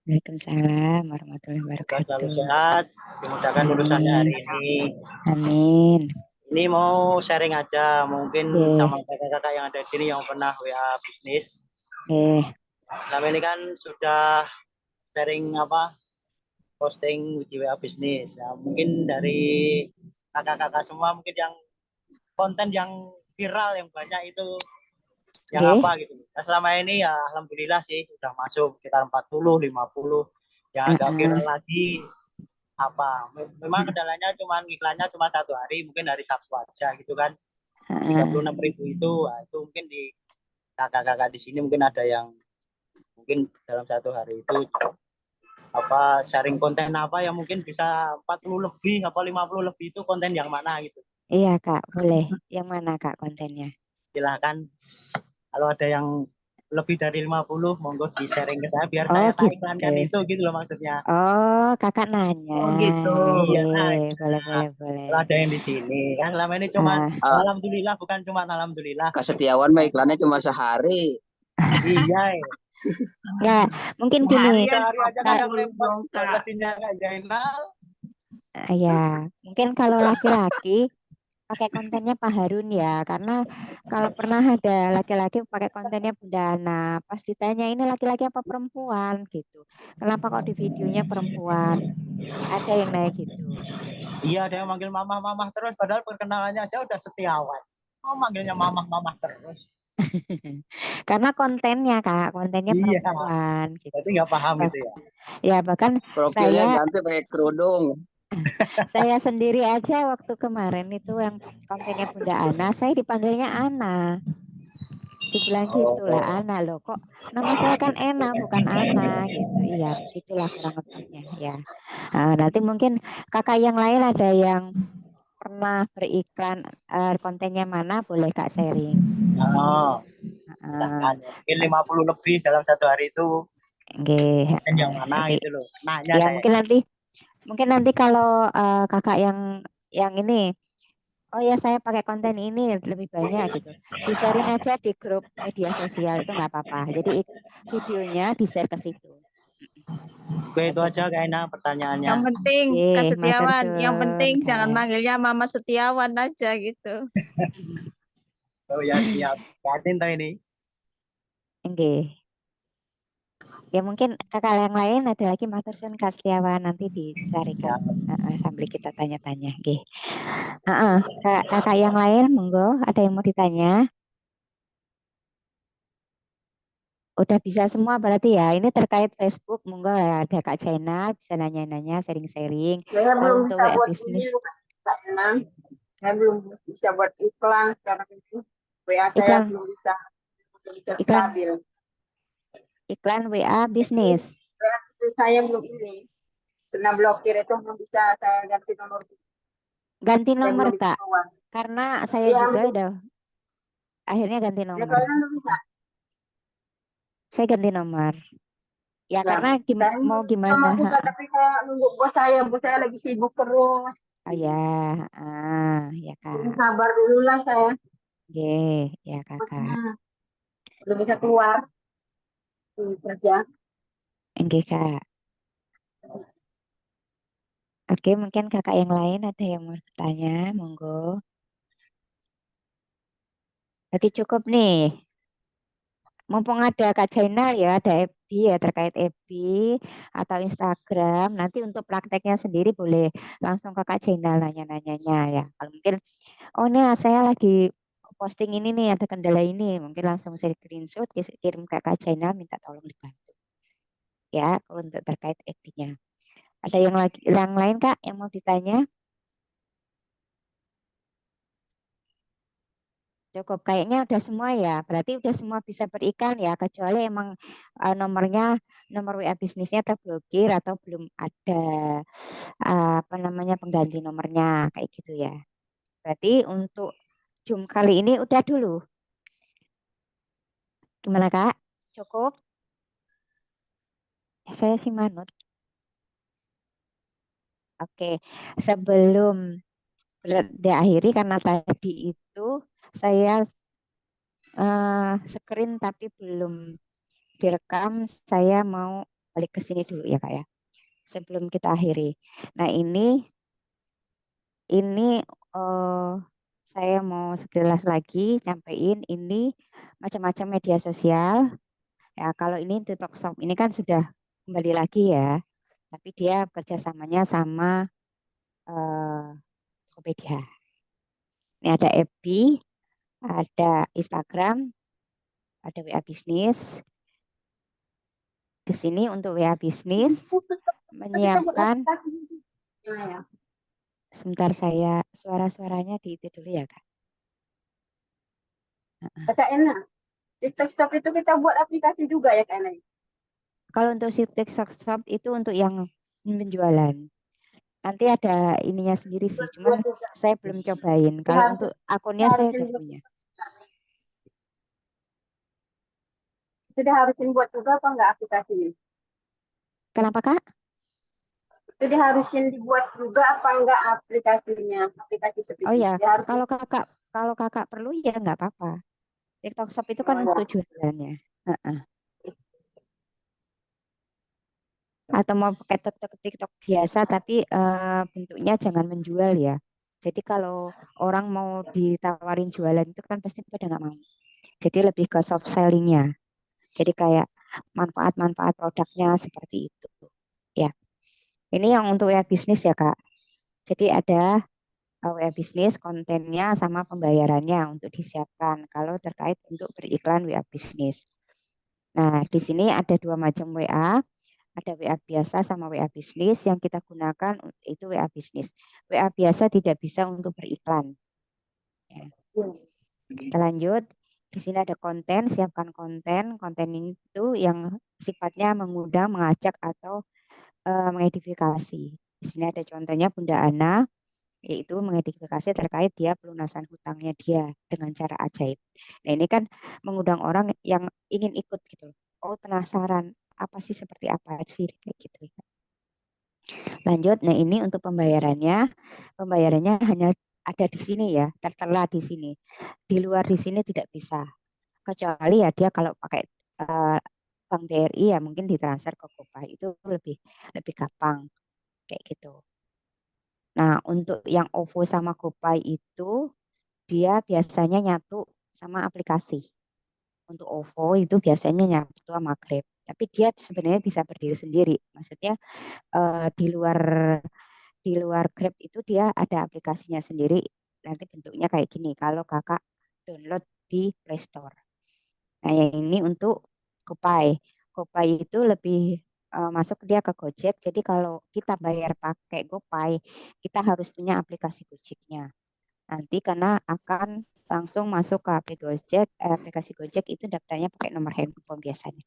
Waalaikumsalam warahmatullahi wabarakatuh. Selalu sehat, dimudahkan urusannya hari ini. Amin. Ini mau sharing aja, mungkin sama kakak-kakak yang ada di sini yang pernah WA bisnis. Selama ini kan sudah sharing posting di WA bisnis. Ya, mungkin dari kakak-kakak semua mungkin yang konten yang viral yang banyak itu yang apa gitu. Nah, selama ini ya alhamdulillah sih sudah masuk sekitar 40, 50. Yang agak viral lagi memang kendalanya iklannya cuma 1 hari, mungkin hari Sabtu aja gitu kan. 36.000 itu mungkin di kakak-kakak di sini mungkin ada yang mungkin dalam 1 hari itu sharing konten yang mungkin bisa 40 lebih 50 lebih itu konten yang mana gitu. Iya Kak, boleh. Yang mana Kak kontennya? Silahkan. Kalau ada yang lebih dari 50, monggo di sharing ke saya biar saya tak iklankan itu gitu loh maksudnya. Oh, kakak nanya. Oh gitu. Iya, boleh. Kalau ada yang di sini kan selama ini cuma alhamdulillah, bukan cuma alhamdulillah. Kak Setiawan mah iklannya cuma sehari. Iya. Enggak, mungkin gini. Sehari aja kadang lempar Kak Jainal. Iya, mungkin kalau laki-laki pakai kontennya Pak Harun ya, karena kalau pernah ada laki-laki pakai kontennya Bundana, pas ditanya ini laki-laki apa perempuan gitu, kenapa kok di videonya perempuan, ada yang nanya gitu. Iya, ada yang manggil mamah terus, padahal perkenalannya aja udah Setiawan. Oh manggilnya mamah terus. Karena kontennya Kak, kontennya Iya, perempuan berarti gitu. nggak paham gitu ya. Ya bahkan Profilnya saya ganti pakai kerudung. saya sendiri aja waktu kemarin itu yang kontennya Bunda Ana, saya dipanggilnya Ana. Dibilang gitu lah, Oh, Ana loh kok nama saya kan Ena bukan Ana gitu. Iya, begitulah kurang lebihnya ya. Nanti mungkin kakak yang lain ada yang pernah beriklan kontennya mana boleh Kak sharing. oh. Uh, Mungkin 50 lebih dalam satu hari itu. Konten yang mana nanti gitu loh. Nanya ya saya. mungkin nanti kalau kakak yang ini, oh ya saya pakai konten ini lebih banyak gitu, di sharing aja di grup media sosial itu nggak apa-apa. Jadi videonya di share ke situ. Oke, itu aja Kak Ena pertanyaannya. Yang penting Kak Oke, Setiawan, yang penting matursun jangan Kak. manggilnya Mama Setiawan aja gitu. Oh ya siap. Yakin toh ini. Oke. Ya mungkin kakak yang lain ada lagi matursun Kak Setiawan nanti disarikan sambil kita tanya-tanya. Oke. Kakak yang lain monggo ada yang mau ditanya? Udah bisa semua berarti ya. Ini terkait Facebook, monggo ya ada Kak China bisa nanya-nanya, sharing-sharing. Saya Kalau belum untuk bisa WA buat bisnis, ini, Kak Enang. Saya belum bisa buat iklan sekarang itu. WA saya iklan, belum bisa iklan, stabil. iklan WA bisnis. WA saya belum ini. Kena blokir itu belum bisa saya ganti nomor. Ganti Saya nomor belum bisa Kak, keluar. karena saya Iya, juga betul. udah akhirnya ganti Ya, nomor. soalnya belum bisa. Saya ganti nomor. Ya Nah, karena saya mau belum gimana? sama juga, tapi saya nunggu bos saya lagi sibuk terus. Oh ya, ya Belum Kak. sabar dulu lah saya. Oke, ya Kakak. Belum bisa keluar kerja. Oke Kak. Oke, mungkin kakak yang lain ada yang mau bertanya, monggo. Berarti cukup nih. Mumpung ada Kak Jainal ya, ada FB ya terkait FB atau Instagram. Nanti untuk prakteknya sendiri boleh langsung ke Kak Jainal nanya-nanyanya ya. Kalau mungkin, oh nih saya lagi posting ini nih ada kendala ini, mungkin langsung saya screenshot kirim ke Kak Jainal minta tolong dibantu. Ya, untuk terkait FB-nya. Ada yang lain Kak yang mau ditanya? Cukup, kayaknya udah semua ya. Berarti udah semua bisa berikan ya, kecuali emang nomor WA bisnisnya terblokir atau belum ada apa namanya pengganti nomornya kayak gitu ya. Berarti untuk Zoom kali ini udah dulu. Gimana Kak? Cukup? Saya sih manut. Oke, sebelum diakhiri karena tadi itu saya screen tapi belum direkam, saya mau balik ke sini dulu ya Kak ya. Sebelum kita akhiri. Nah ini saya mau sekilas lagi nyampein ini macam-macam media sosial. Ya kalau ini TikTok Shop ini kan sudah kembali lagi ya, tapi dia kerjasamanya sama Tokopedia. Ini ada FB, ada Instagram, ada WA Bisnis. Di sini untuk WA Bisnis menyiapkan. Sebentar saya suara-suaranya di itu dulu ya Kak. Kak Ena, TikTok Shop itu kita buat aplikasi juga ya Kak Ena? Kalau untuk si TikTok Shop itu untuk yang penjualan. Nanti ada ininya sendiri sih, cuman saya belum cobain. Kalau untuk akunnya saya udah punya. Sudah harusin buat juga apa enggak aplikasinya? Kenapa Kak? Itu diharusin dibuat juga apa enggak aplikasinya? Aplikasi seperti Oh ya, itu. kalau kakak perlu ya nggak apa-apa. TikTok Shop itu kan untuk jualannya. Atau mau pakai TikTok biasa tapi bentuknya jangan menjual ya. Jadi kalau orang mau ditawarin jualan itu kan pasti pada nggak mau. Jadi lebih ke soft sellingnya. Jadi kayak manfaat-manfaat produknya seperti itu. Ya, ini yang untuk ya bisnis ya Kak. Jadi ada WA bisnis, kontennya sama pembayarannya untuk disiapkan kalau terkait untuk beriklan WA bisnis. Nah, di sini ada 2 macam WA, ada WA biasa sama WA bisnis. Yang kita gunakan itu WA bisnis. WA biasa tidak bisa untuk beriklan. Ya. Kita lanjut. Di sini ada konten, siapkan konten. Konten itu yang sifatnya mengundang, mengajak atau mengedifikasi. Di sini ada contohnya Bunda Ana, yaitu mengedifikasi terkait dia pelunasan hutangnya dia dengan cara ajaib. Nah, ini kan mengundang orang yang ingin ikut gitu. Oh, penasaran apa sih, seperti apa sih kayak gitu. Lanjut. Nah, ini untuk pembayarannya. Pembayarannya hanya ada di sini ya, tertera di sini. Di luar di sini tidak bisa. Kecuali ya dia kalau pakai Bank BRI ya mungkin ditransfer ke Gopay, itu lebih gampang kayak gitu. Nah, untuk yang OVO sama Gopay itu dia biasanya nyatu sama aplikasi. Untuk OVO itu biasanya nyatu sama Grab. Tapi dia sebenarnya bisa berdiri sendiri. Maksudnya di luar Grab itu dia ada aplikasinya sendiri. Nanti bentuknya kayak gini kalau kakak download di Play Store. Nah, yang ini untuk Gopay. Gopay itu lebih masuk dia ke Gojek. Jadi kalau kita bayar pakai Gopay, kita harus punya aplikasi Gojeknya. Nanti karena akan langsung masuk ke aplikasi Gojek itu daftarnya pakai nomor handphone biasanya.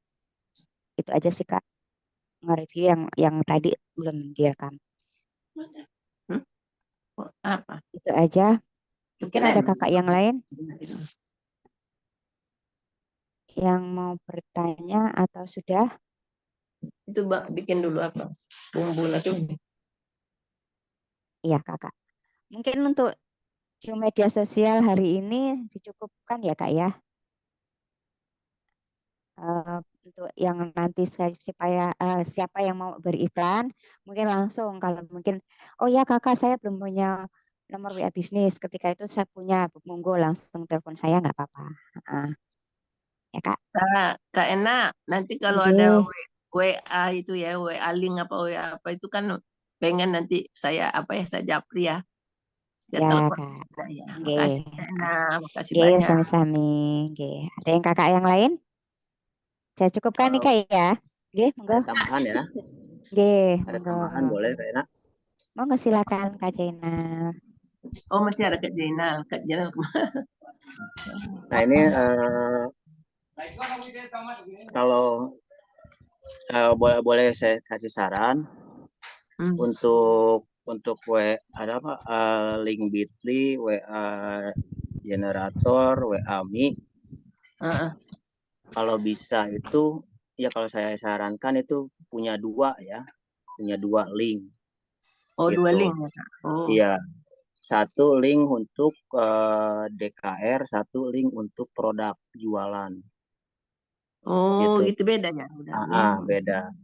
Itu aja sih Kak, nge-review yang tadi belum direkam. Apa? Itu aja. Mungkin ada kakak yang lain yang mau bertanya atau sudah? Itu bikin dulu apa? Bumbu itu. Iya kakak. Mungkin untuk media sosial hari ini dicukupkan ya Kak ya. Untuk yang nanti supaya siapa yang mau beriklan mungkin langsung, kalau mungkin oh ya kakak saya belum punya nomor WA bisnis, ketika itu saya punya, monggo langsung telepon saya nggak apa-apa. Ya Kak. Kak Ena, nanti kalau ada WA itu ya, WA link apa WA apa itu kan pengen nanti saya saya japri ya. Ya Kak. Ya. Makasih Kak Ena, makasih Oke, banyak. sami-sami. Oke, ada yang kakak yang lain? Saya cukupkan nih Kak ya. Oke, monggo. Ada tambahan ya. Oke, ada monggo. tambahan boleh Kak Ena? Monggo silakan Kak Jainal. Oh, masih ada Kak Jainal. Kak Jainal. Nah, ini kalau boleh saya kasih saran untuk ada apa link Bitly, WA generator, WA Mi. Kalau bisa itu ya, kalau saya sarankan itu punya 2 ya, punya 2 link. Oh, gitu. 2 link ya Kak. Oh. Iya. 1 link untuk DKR, 1 link untuk produk jualan. Oh, itu beda ya. Beda.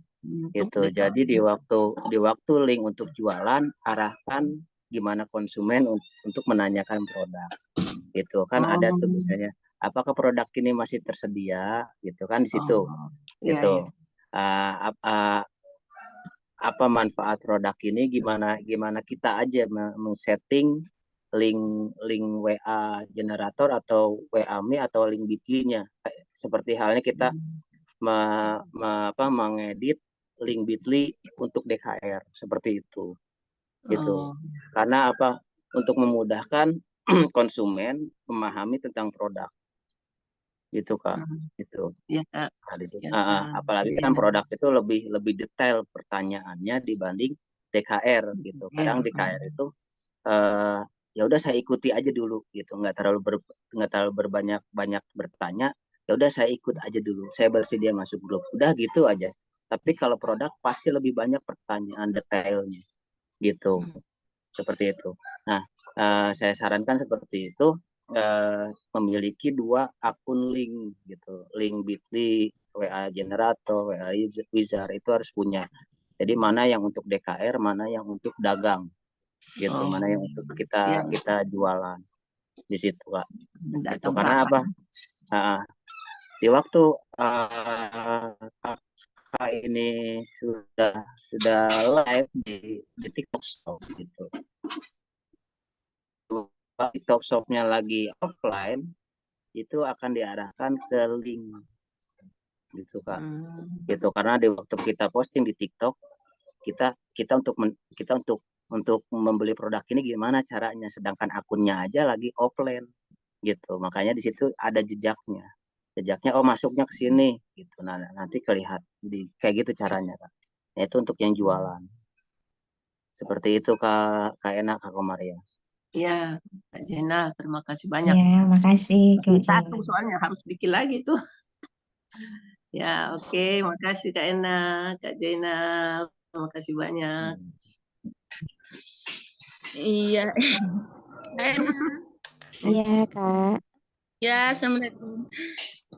Gitu. Jadi di waktu link untuk jualan, arahkan gimana konsumen untuk menanyakan produk. Gitu kan. Ada tuh misalnya, apakah produk ini masih tersedia? Gitu kan di situ. Gitu. Apa manfaat produk ini, gimana kita aja men-setting link WA generator atau WA Mi atau link Bitly-nya. Seperti halnya kita mengedit link Bitly untuk DKR seperti itu. Gitu. Karena apa? Untuk memudahkan konsumen memahami tentang produk. Gitu Kak. Gitu. Iya Kak. Apalagi kan produk itu lebih detail pertanyaannya dibanding DKR gitu. Kadang DKR itu ya udah saya ikuti aja dulu gitu, nggak terlalu berbanyak bertanya, ya udah saya ikut aja dulu, saya bersedia masuk grup, udah gitu aja. Tapi kalau produk pasti lebih banyak pertanyaan detailnya gitu. Seperti itu. Nah, saya sarankan seperti itu, memiliki 2 akun link gitu, link Bitly, WA generator, WA wizard itu harus punya. Jadi mana yang untuk DKR, mana yang untuk dagang gitu, mana yang untuk kita jualan di situ Kak. Itu karena apa? Di waktu kakak ini sudah live di TikTok gitu. TikTok Shop-nya lagi offline, itu akan diarahkan ke link gitu Kak. Gitu, karena di waktu kita posting di TikTok, kita untuk membeli produk ini gimana caranya, sedangkan akunnya aja lagi offline gitu. Makanya di situ ada jejaknya. Jejaknya masuknya ke sini gitu. Nah, nanti kelihatan kayak gitu caranya Kak. Nah, itu untuk yang jualan. Seperti itu Kak Ena, Kak Komaria. Ya, Kak Jenal, terima kasih banyak. Ya, makasih Kak Satu Jenal. soalnya harus bikin lagi tuh. Ya, oke, makasih Kak Ena, Kak Jenal, terima kasih banyak. Iya. Iya Kak. Ya, Assalamualaikum.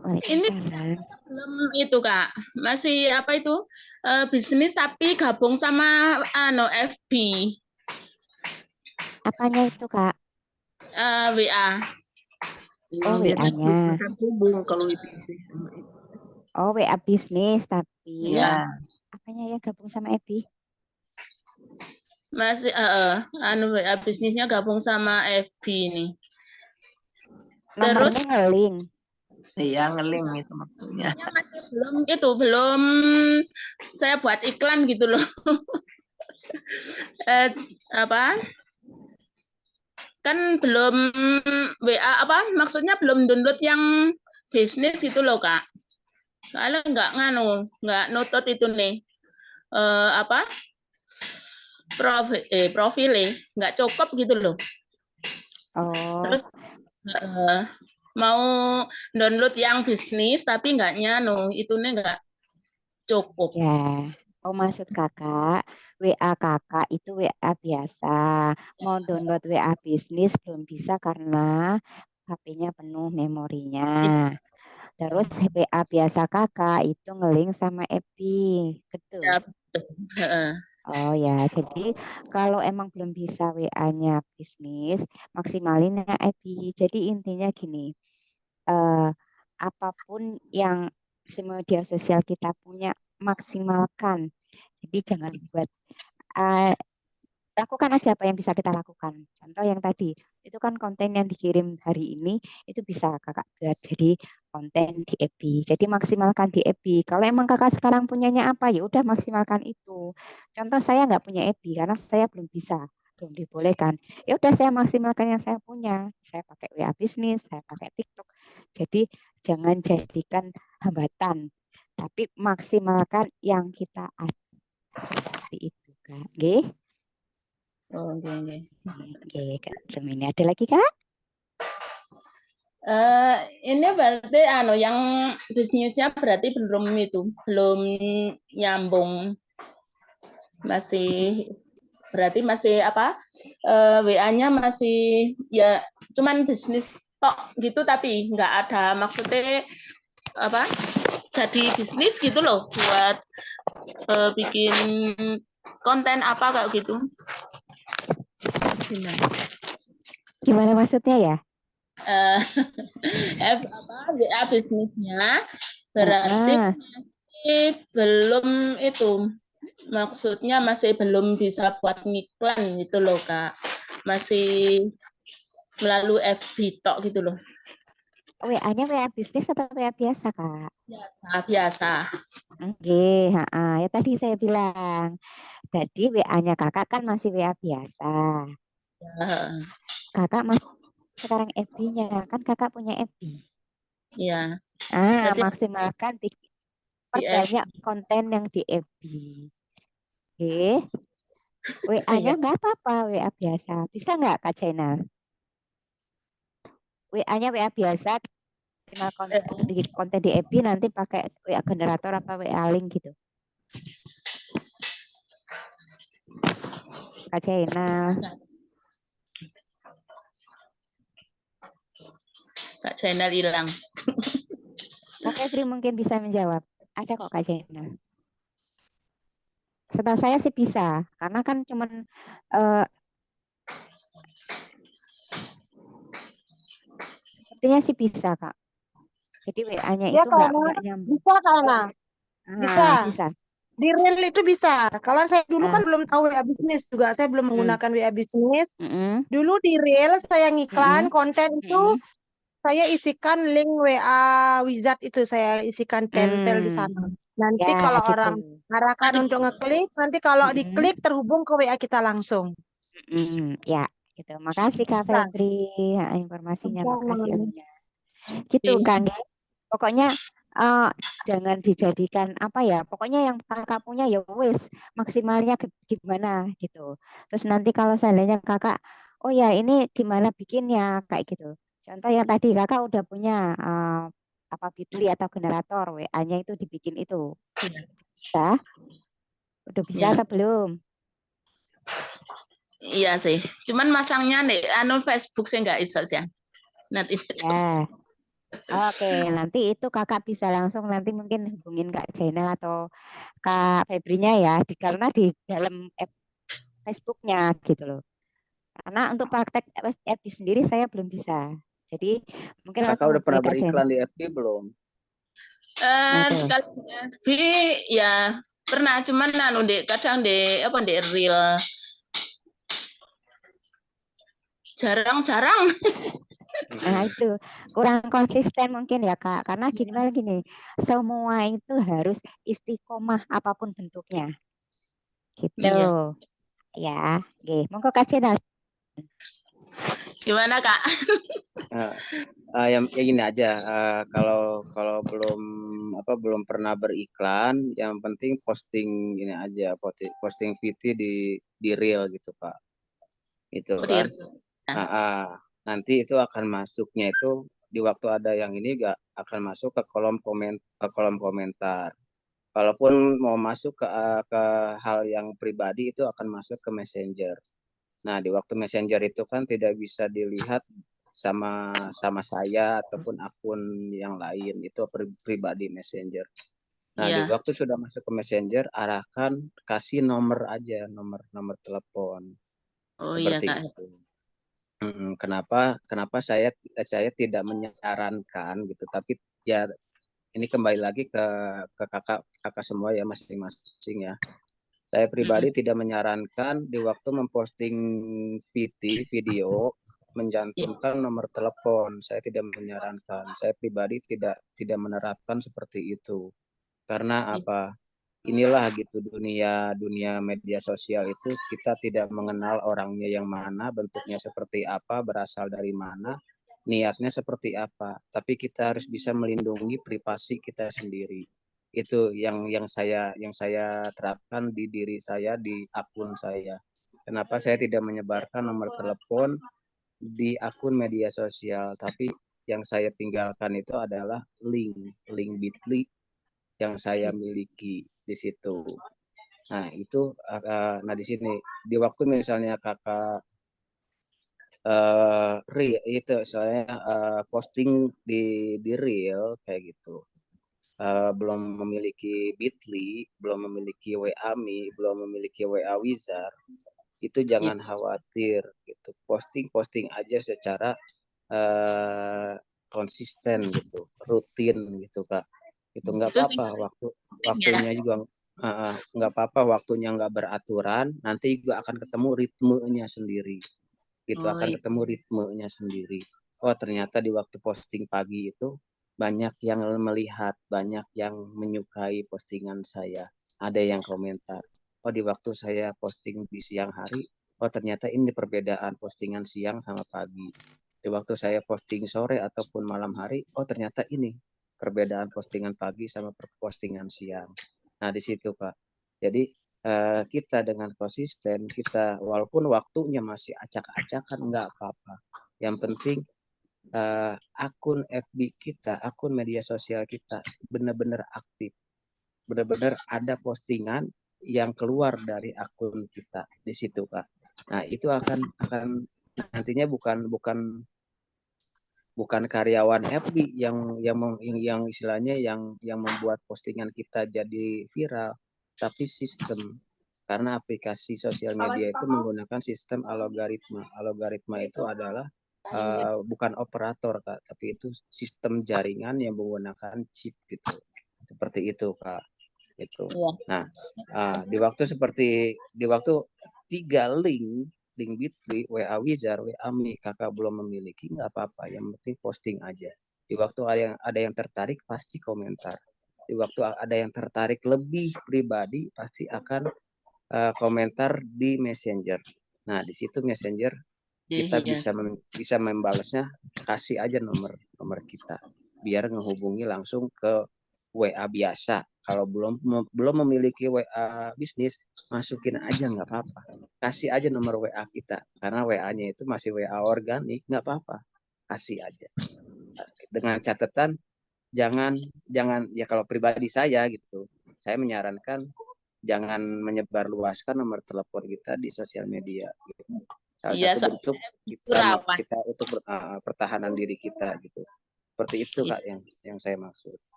Ini Waalaikumsalam. belum itu Kak, masih apa itu bisnis tapi gabung sama FB. Apanya itu Kak? WA. Oh, WA-nya. Hubung kalau bisnis. Oh, WA bisnis tapi Iya. apanya ya gabung sama FB? Masih WA bisnisnya gabung sama FB ini. Nomornya Terus ngeling. Iya, ngeling itu maksudnya. Masih belum saya buat iklan gitu loh. Kan belum WA maksudnya belum download yang bisnis itu loh Kak. Soalnya nggak notot itu nih profil nggak cukup gitu loh. Oh. Terus mau download yang bisnis tapi nggak itu nih nggak cukup. Ya. Oh, maksud kakak WA kakak itu WA biasa. Mau download WA bisnis belum bisa karena HP-nya penuh memorinya. Terus WA biasa kakak itu ngeling sama FB, gitu. Ya, betul. Oh ya, jadi kalau emang belum bisa WA-nya bisnis, maksimalin ya FB. Jadi intinya gini, apapun yang media sosial kita punya, maksimalkan. Jadi jangan buat lakukan aja apa yang bisa kita lakukan. Contoh yang tadi, itu kan konten yang dikirim hari ini, itu bisa kakak buat jadi konten di FB. Jadi maksimalkan di FB. Kalau emang kakak sekarang punyanya apa, ya udah maksimalkan itu. Contoh saya nggak punya FB karena saya belum bisa, belum dibolehkan. Ya udah saya maksimalkan yang saya punya. Saya pakai WA bisnis, saya pakai TikTok. Jadi jangan jadikan hambatan, tapi maksimalkan yang kita ada. Seperti itu, Kak. Oke? Oh, oke. Oke, Kak. Ini ada lagi, Kak? Ini berarti yang bisnisnya berarti belum nyambung. Berarti masih WA-nya masih ya cuman bisnis tok gitu tapi nggak ada maksudnya jadi bisnis gitu loh buat bikin konten apa kayak gitu. Gimana maksudnya ya? WA bisnisnya berarti masih belum maksudnya masih belum bisa buat ngiklan gitu loh Kak, masih melalui FB tok gitu loh. WA-nya WA bisnis atau WA biasa Kak? Biasa. Oke, ya tadi saya bilang. Jadi WA-nya kakak kan masih WA biasa. Kakak masih sekarang FB-nya, kan kakak punya FB. Iya. Maksimalkan perbanyak konten yang di FB. Oke. WA-nya nggak apa-apa, WA biasa. Bisa nggak Kak Channel? WA-nya WA biasa, konten di FB nanti pakai WA generator apa WA link gitu. Kak Channel. Kak Channel hilang. Kak Febri mungkin bisa menjawab. Ada kok Kak Channel. Setahu saya sih bisa, karena kan cuman sepertinya sih bisa Kak. Jadi WA-nya itu nggak nyambung. Bisa Kak Ana. Bisa. Di reel itu bisa. Kalau saya dulu kan Ah, belum tahu WA bisnis juga, saya belum mm, menggunakan WA bisnis. mm, Dulu di reel saya ngiklan mm, konten itu mm, saya isikan link WA Wizard itu saya isikan tempel di mm. sana. Nanti Ya kalau gitu. orang arahkan Tadi untuk ngeklik, nanti kalau Mm, diklik terhubung ke WA kita langsung. ya gitu. Makasih Kak Nah, Febri, informasinya, makasih sama. ilmunya. Gitu sih. Kang. Pokoknya jangan dijadikan apa ya. Pokoknya yang kakak punya ya wis maksimalnya gimana gitu. Terus nanti kalau seandainya kakak, oh ya ini gimana bikinnya kayak gitu. Contoh yang tadi kakak udah punya apa Bitly atau generator WA-nya itu dibikin itu. Bisa? Udah bisa Ya, atau belum? iya sih. Cuman masangnya nih, Facebook saya nggak iso sih. Nanti Ya. Oke, nanti itu kakak bisa langsung nanti mungkin hubungin Kak Jainal atau Kak Febrinya ya, karena di dalam app Facebooknya gitu loh. Karena untuk praktek FB sendiri saya belum bisa. Jadi mungkin Kakak langsung udah hubungi pernah Kak Jainal. beriklan di FB belum? Nah itu. kalau FB ya pernah, cuman kadang di apa di real jarang-jarang. Nah itu kurang konsisten mungkin ya Kak. Karena gini, semua itu harus istiqomah apapun bentuknya. Gitu. Iya. Ya, oke. Monggo Kak Jainal. Gimana Kak? Yang gini aja, kalau belum pernah beriklan, yang penting posting ini aja, posting VT di reel gitu Pak, itu Oh, kan. Nah, Nanti itu akan masuknya itu di waktu ada yang ini gak akan masuk ke kolom komentar. Kalaupun mau masuk ke hal yang pribadi itu akan masuk ke Messenger. Nah, di waktu Messenger itu kan tidak bisa dilihat sama saya ataupun akun yang lain, itu pribadi Messenger. Nah, di iya. waktu sudah masuk ke Messenger, arahkan kasih nomor aja, nomor telepon Oh iya seperti Kak. itu. Kenapa saya tidak menyarankan gitu, tapi ya ini kembali lagi ke kakak semua ya masing-masing ya. Saya pribadi tidak menyarankan di waktu memposting video mencantumkan nomor telepon. Saya tidak menyarankan. Saya pribadi tidak menerapkan seperti itu. Karena apa? Inilah gitu dunia media sosial itu kita tidak mengenal orangnya yang mana, bentuknya seperti apa, berasal dari mana, niatnya seperti apa. Tapi kita harus bisa melindungi privasi kita sendiri. Itu yang saya terapkan di diri saya, di akun saya. Kenapa saya tidak menyebarkan nomor telepon di akun media sosial, tapi yang saya tinggalkan itu adalah link Bitly yang saya miliki di situ. Nah, itu di sini di waktu misalnya kakak itu saya posting di reel kayak gitu. Belum memiliki Bitly, belum memiliki WA Me, belum memiliki WA Wizard, itu jangan khawatir gitu. Posting aja secara konsisten gitu, rutin gitu Kak. Itu nggak Itu sih apa-apa ya. waktunya juga nggak apa-apa waktunya nggak beraturan, nanti juga akan ketemu ritmenya sendiri. Gitu Oh akan iya. ketemu ritmenya sendiri. Oh, ternyata di waktu posting pagi itu banyak yang melihat, banyak yang menyukai postingan saya. Ada yang komentar. Oh, di waktu saya posting di siang hari, oh ternyata ini perbedaan postingan siang sama pagi. Di waktu saya posting sore ataupun malam hari, oh ternyata ini perbedaan postingan pagi sama postingan siang. Nah, di situ, Pak. Jadi kita dengan konsisten, kita walaupun waktunya masih acak-acakan nggak apa-apa. Yang penting akun FB kita, akun media sosial kita benar-benar aktif, benar-benar ada postingan yang keluar dari akun kita di situ, Kak. Nah, itu akan nantinya bukan karyawan FB yang istilahnya yang membuat postingan kita jadi viral, tapi sistem. Karena aplikasi sosial media itu menggunakan sistem algoritma. Algoritma itu adalah bukan operator Kak, tapi itu sistem jaringan yang menggunakan chip gitu. Seperti itu Kak. Itu. Iya. Nah, di waktu 3 link Bitly, WA Wizard, WA Mi, kakak belum memiliki, nggak apa-apa, yang penting posting aja. Di waktu ada yang tertarik pasti komentar. Di waktu ada yang tertarik lebih pribadi pasti akan komentar di Messenger. Nah, di situ Messenger kita bisa membalasnya, kasih aja nomor kita biar menghubungi langsung ke WA biasa. Kalau belum memiliki WA bisnis, masukin aja nggak apa-apa. Kasih aja nomor WA kita karena WA-nya itu masih WA organik, nggak apa-apa. Kasih aja. Dengan catatan jangan ya, kalau pribadi saya gitu, saya menyarankan jangan menyebarluaskan nomor telepon kita di sosial media. Gitu. Salah satu bentuk kita untuk pertahanan diri kita gitu. Seperti itu Kak yang saya maksud.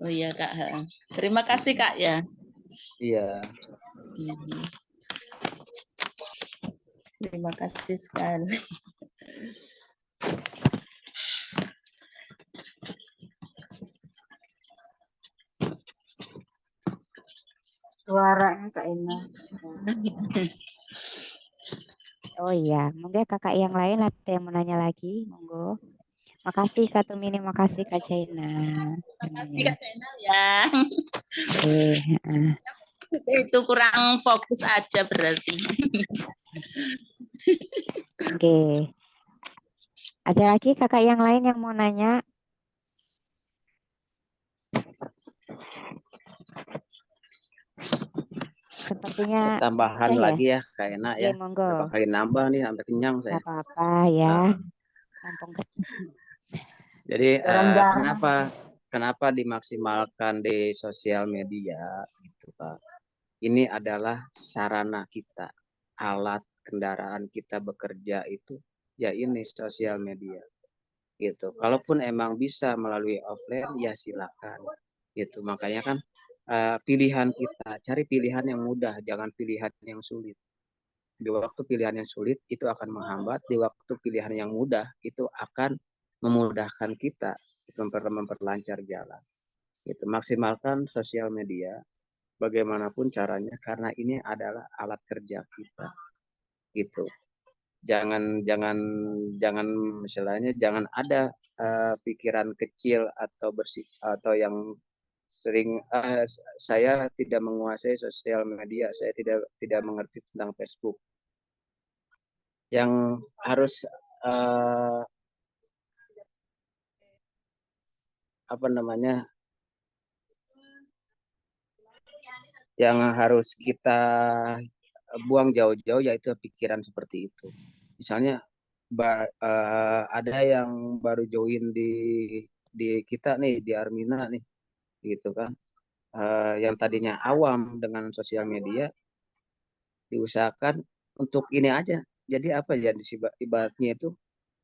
Oh iya Kak. Terima kasih Kak ya. Iya. Terima kasih sekali. Suaranya Kak Ina. Oh iya, mungkin kakak yang lain ada yang mau nanya lagi, monggo. Makasih Kak Tumini, makasih Kak Jaina. Makasih Kak Jaina ya. Itu kurang fokus aja berarti. Oke. Ada lagi kakak yang lain yang mau nanya? Sepertinya tambahan lagi ya Kak Ena ya. Monggo. Berapa kali nambah nih sampai kenyang saya. Gak apa-apa ya. Jadi kenapa dimaksimalkan di sosial media gitu Pak? Ini adalah sarana kita, alat kendaraan kita bekerja itu ya ini sosial media. Gitu. Kalaupun emang bisa melalui offline ya silakan. Gitu. Makanya kan pilihan kita, cari pilihan yang mudah, jangan pilihan yang sulit. Di waktu pilihan yang sulit itu akan menghambat, di waktu pilihan yang mudah itu akan memudahkan kita, memperlancar jalan. Itu maksimalkan sosial media bagaimanapun caranya karena ini adalah alat kerja kita. Gitu. Jangan misalnya jangan ada pikiran kecil atau yang sering saya tidak menguasai sosial media, saya tidak mengerti tentang Facebook. Yang harus yang harus kita buang jauh-jauh yaitu pikiran seperti itu. Misalnya ada yang baru join di kita nih, di Armina nih, gitu kan. Yang tadinya awam dengan sosial media diusahakan untuk ini aja. Jadi apa ya, ibaratnya itu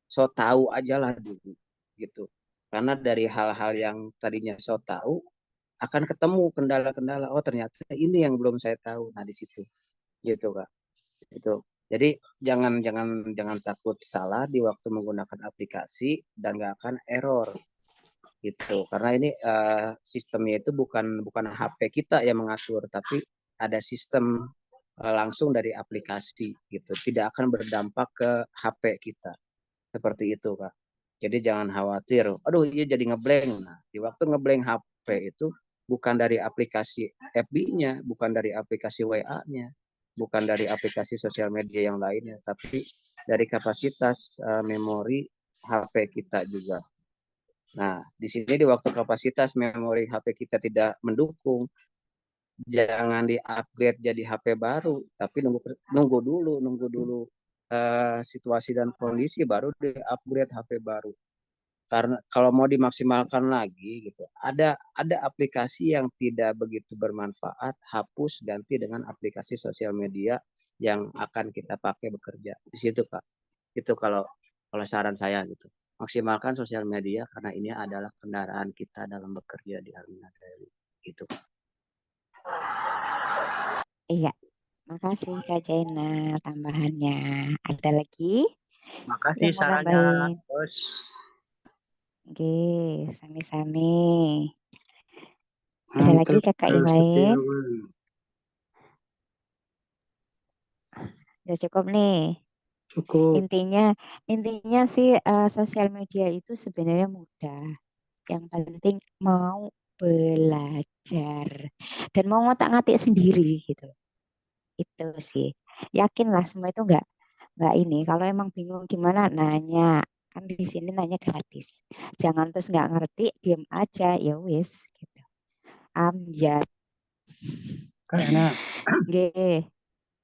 so tahu aja lah dulu gitu. Karena dari hal-hal yang tadinya so tahu akan ketemu kendala-kendala. Oh ternyata ini yang belum saya tahu. Nah di situ gitu Kak. Itu. Jadi jangan takut salah di waktu menggunakan aplikasi dan nggak akan error gitu. Karena ini sistemnya itu bukan HP kita yang mengatur, tapi ada sistem langsung dari aplikasi gitu. Tidak akan berdampak ke HP kita. Seperti itu Kak. Jadi jangan khawatir, aduh iya jadi ngeblank. Nah, di waktu ngeblank HP itu bukan dari aplikasi FB-nya, bukan dari aplikasi WA-nya, bukan dari aplikasi sosial media yang lainnya, tapi dari kapasitas memori HP kita juga. Nah, di sini di waktu kapasitas memori HP kita tidak mendukung, jangan di-upgrade jadi HP baru, tapi nunggu dulu situasi dan kondisi baru di-upgrade HP baru. Karena kalau mau dimaksimalkan lagi gitu, ada aplikasi yang tidak begitu bermanfaat, hapus ganti dengan aplikasi sosial media yang akan kita pakai bekerja. Di situ Pak. Itu kalau saran saya gitu. Maksimalkan sosial media karena ini adalah kendaraan kita dalam bekerja di Armina Daily. Gitu. Iya. Makasih Kak Jaina tambahannya. Ada lagi? Makasih sarannya, Bos. Oke, sami-sami. Ada lagi Mantap, kakak yang Kak lain? Setiawan. Udah cukup nih. Cukup. Intinya sih sosial media itu sebenarnya mudah. Yang penting mau belajar dan mau ngotak-ngatik sendiri gitu. Itu sih. Yakinlah semua itu nggak ini. Kalau emang bingung gimana nanya. Kan di sini nanya gratis. Jangan terus nggak ngerti, diam aja ya wis gitu. Amjad. Kak Ena, Nggih.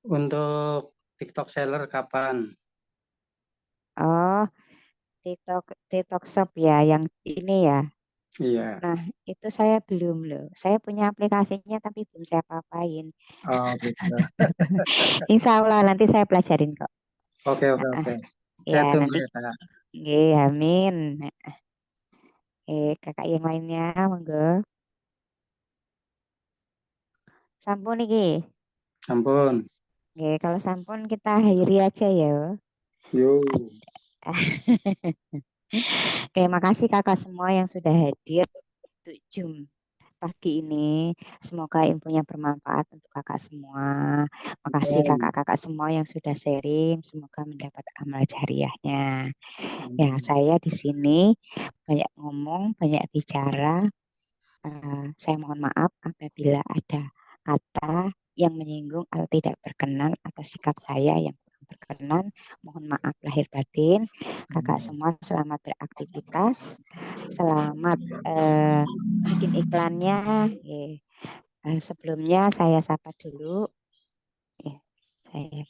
untuk TikTok seller kapan? Oh, TikTok Shop ya yang ini ya. Iya. Nah, itu saya belum loh. Saya punya aplikasinya tapi belum saya apa-apain. Oh, bisa. Insya Allah nanti saya pelajarin kok. Oke. Saya Ya, tunggu nanti ya, Kak. nggih, amin. Kakak yang lainnya monggo. Sampun iki. Ampun. Nggih, kalau sampun kita akhiri aja ya. Yuk. Oke, makasih kakak semua yang sudah hadir untuk Zoom pagi ini. Semoga infonya bermanfaat untuk kakak semua. Makasih kakak-kakak semua yang sudah sharing. Semoga mendapat amal jariahnya. Ya, saya di sini banyak ngomong, banyak bicara. Saya mohon maaf apabila ada kata yang menyinggung atau tidak berkenan atau sikap saya yang kurang berkenan. Mohon maaf lahir batin. Kakak semua selamat beraktivitas. Selamat bikin iklannya. Sebelumnya saya sapa dulu. Saya